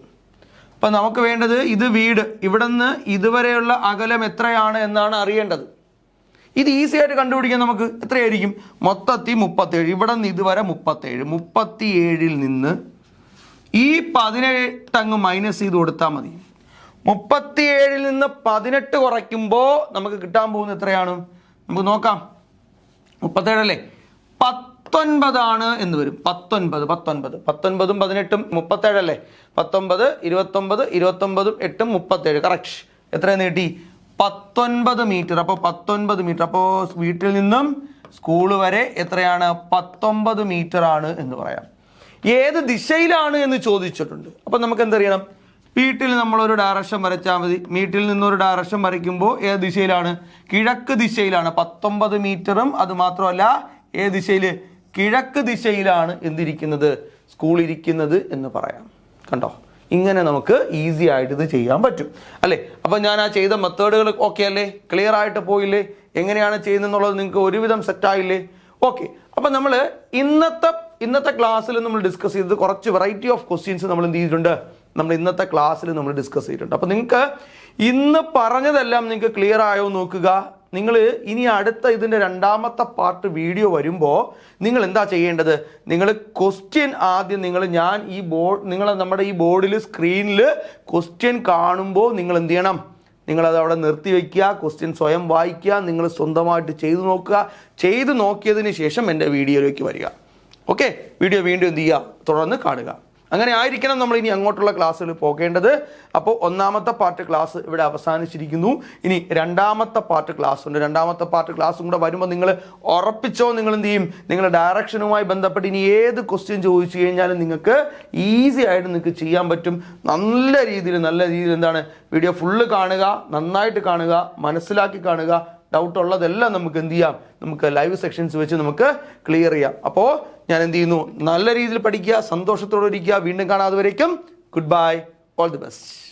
അപ്പം നമുക്ക് വേണ്ടത് ഇത് വീട്, ഇവിടെ നിന്ന് ഇതുവരെയുള്ള അകലം എത്രയാണ് എന്നാണ് അറിയേണ്ടത്. ഇത് ഈസി ആയിട്ട് കണ്ടുപിടിക്കാൻ നമുക്ക് എത്രയായിരിക്കും? മൊത്തത്തിൽ 37, ഇവിടെ നിന്ന് ഇതുവരെ 37. 37-ൽ നിന്ന് ഈ 18 അങ്ങ് മൈനസ് ചെയ്ത് കൊടുത്താൽ മതി. 37-ൽ നിന്ന് 18 കുറയ്ക്കുമ്പോൾ നമുക്ക് കിട്ടാൻ പോകുന്നത് എത്രയാണ്? നമുക്ക് നോക്കാം. 37 അല്ലേ, 19 എന്ന് വരും. 19, 19, 19ഉം 18ഉം 37 അല്ലേ? 19, 29, 29ഉം 8ഉം 37. കറക്റ്റ്. എത്രയെന്ന് കിട്ടി? 19 മീറ്റർ. അപ്പോൾ 19 മീറ്റർ. അപ്പോൾ വീട്ടിൽ നിന്നും സ്കൂള് വരെ എത്രയാണ്? 19 മീറ്റർ ആണ് എന്ന് പറയാം. ഏത് ദിശയിലാണ് എന്ന് ചോദിച്ചിട്ടുണ്ട്. അപ്പോൾ നമുക്ക് എന്തറിയണം? വീട്ടിൽ നമ്മളൊരു ഡയറക്ഷൻ വരച്ചാൽ മതി. വീട്ടിൽ നിന്നൊരു ഡയറക്ഷൻ വരയ്ക്കുമ്പോൾ ഏത് ദിശയിലാണ്? കിഴക്ക് ദിശയിലാണ്. 19 മീറ്ററും അത് മാത്രമല്ല ഏത് ദിശയിൽ? കിഴക്ക് ദിശയിലാണ് എന്തിരിക്കുന്നത്? സ്കൂൾ ഇരിക്കുന്നത് എന്ന് പറയാം. കണ്ടോ? ഇങ്ങനെ നമുക്ക് ഈസി ആയിട്ട് ഇത് ചെയ്യാൻ പറ്റും അല്ലേ? അപ്പം ഞാൻ ആ ചെയ്ത മെത്തേഡുകൾ ഓക്കെ അല്ലേ? ക്ലിയർ ആയിട്ട് പോയില്ലേ? എങ്ങനെയാണ് ചെയ്യുന്നതെന്നുള്ളത് നിങ്ങൾക്ക് ഒരുവിധം സെറ്റായില്ലേ? ഓക്കെ. അപ്പം നമ്മൾ ഇന്നത്തെ ക്ലാസ്സിൽ നമ്മൾ ഡിസ്കസ് ചെയ്തത് കുറച്ച് വെറൈറ്റി ഓഫ് ക്വസ്റ്റ്യൻസ് നമ്മൾ എന്ത് ചെയ്തിട്ടുണ്ട്? നമ്മൾ ഇന്നത്തെ ക്ലാസ്സിൽ നമ്മൾ ഡിസ്കസ് ചെയ്തിട്ടുണ്ട്. അപ്പം നിങ്ങൾക്ക് ഇന്ന് പറഞ്ഞതെല്ലാം നിങ്ങൾക്ക് ക്ലിയർ ആയോ നോക്കുക. നിങ്ങൾ ഇനി അടുത്ത ഇതിൻ്റെ രണ്ടാമത്തെ പാർട്ട് വീഡിയോ വരുമ്പോൾ നിങ്ങൾ എന്താ ചെയ്യേണ്ടത്? നിങ്ങൾ ക്വസ്റ്റ്യൻ ആദ്യം നമ്മുടെ ഈ ബോർഡിൽ സ്ക്രീനിൽ ക്വസ്റ്റ്യൻ കാണുമ്പോൾ നിങ്ങൾ എന്ത് ചെയ്യണം? നിങ്ങളത് അവിടെ നിർത്തി വയ്ക്കുക, ക്വസ്റ്റ്യൻ സ്വയം വായിക്കുക, നിങ്ങൾ സ്വന്തമായിട്ട് ചെയ്തു നോക്കുക. ചെയ്തു നോക്കിയതിന് ശേഷം എൻ്റെ വീഡിയോയിലേക്ക് വരിക. ഓക്കെ, വീഡിയോ വീണ്ടും എന്ത് ചെയ്യുക? തുടർന്ന് കാണുക. അങ്ങനെ ആയിരിക്കണം നമ്മൾ ഇനി അങ്ങോട്ടുള്ള ക്ലാസ്സുകൾ പോകേണ്ടത്. അപ്പോൾ ഒന്നാമത്തെ പാർട്ട് ക്ലാസ് ഇവിടെ അവസാനിച്ചിരിക്കുന്നു. ഇനി രണ്ടാമത്തെ പാർട്ട് ക്ലാസ് ഉണ്ട്. രണ്ടാമത്തെ പാർട്ട് ക്ലാസ്സും കൂടെ വരുമ്പോൾ നിങ്ങൾ ഉറപ്പിച്ചോ, നിങ്ങൾ എന്ത് ചെയ്യും? നിങ്ങളുടെ ഡയറക്ഷനുമായി ബന്ധപ്പെട്ട് ഇനി ഏത് ക്വസ്റ്റ്യൻ ചോദിച്ചു കഴിഞ്ഞാലും നിങ്ങൾക്ക് ഈസി ആയിട്ട് നിങ്ങൾക്ക് ചെയ്യാൻ പറ്റും. നല്ല രീതിയിൽ എന്താണ്? വീഡിയോ ഫുള്ള് കാണുക, നന്നായിട്ട് കാണുക, മനസ്സിലാക്കി കാണുക. ഡൗട്ട് ഉള്ളതെല്ലാം നമുക്ക് എന്ത് ചെയ്യാം? നമുക്ക് ലൈവ് സെക്ഷൻസ് വെച്ച് നമുക്ക് ക്ലിയർ ചെയ്യാം. അപ്പോൾ ഞാൻ എന്ത് ചെയ്യുന്നു? നല്ല രീതിയിൽ പഠിക്കുക, സന്തോഷത്തോടെ ഇരിക്കുക. വീണ്ടും കാണാതെ വരേക്കും good bye, all the best.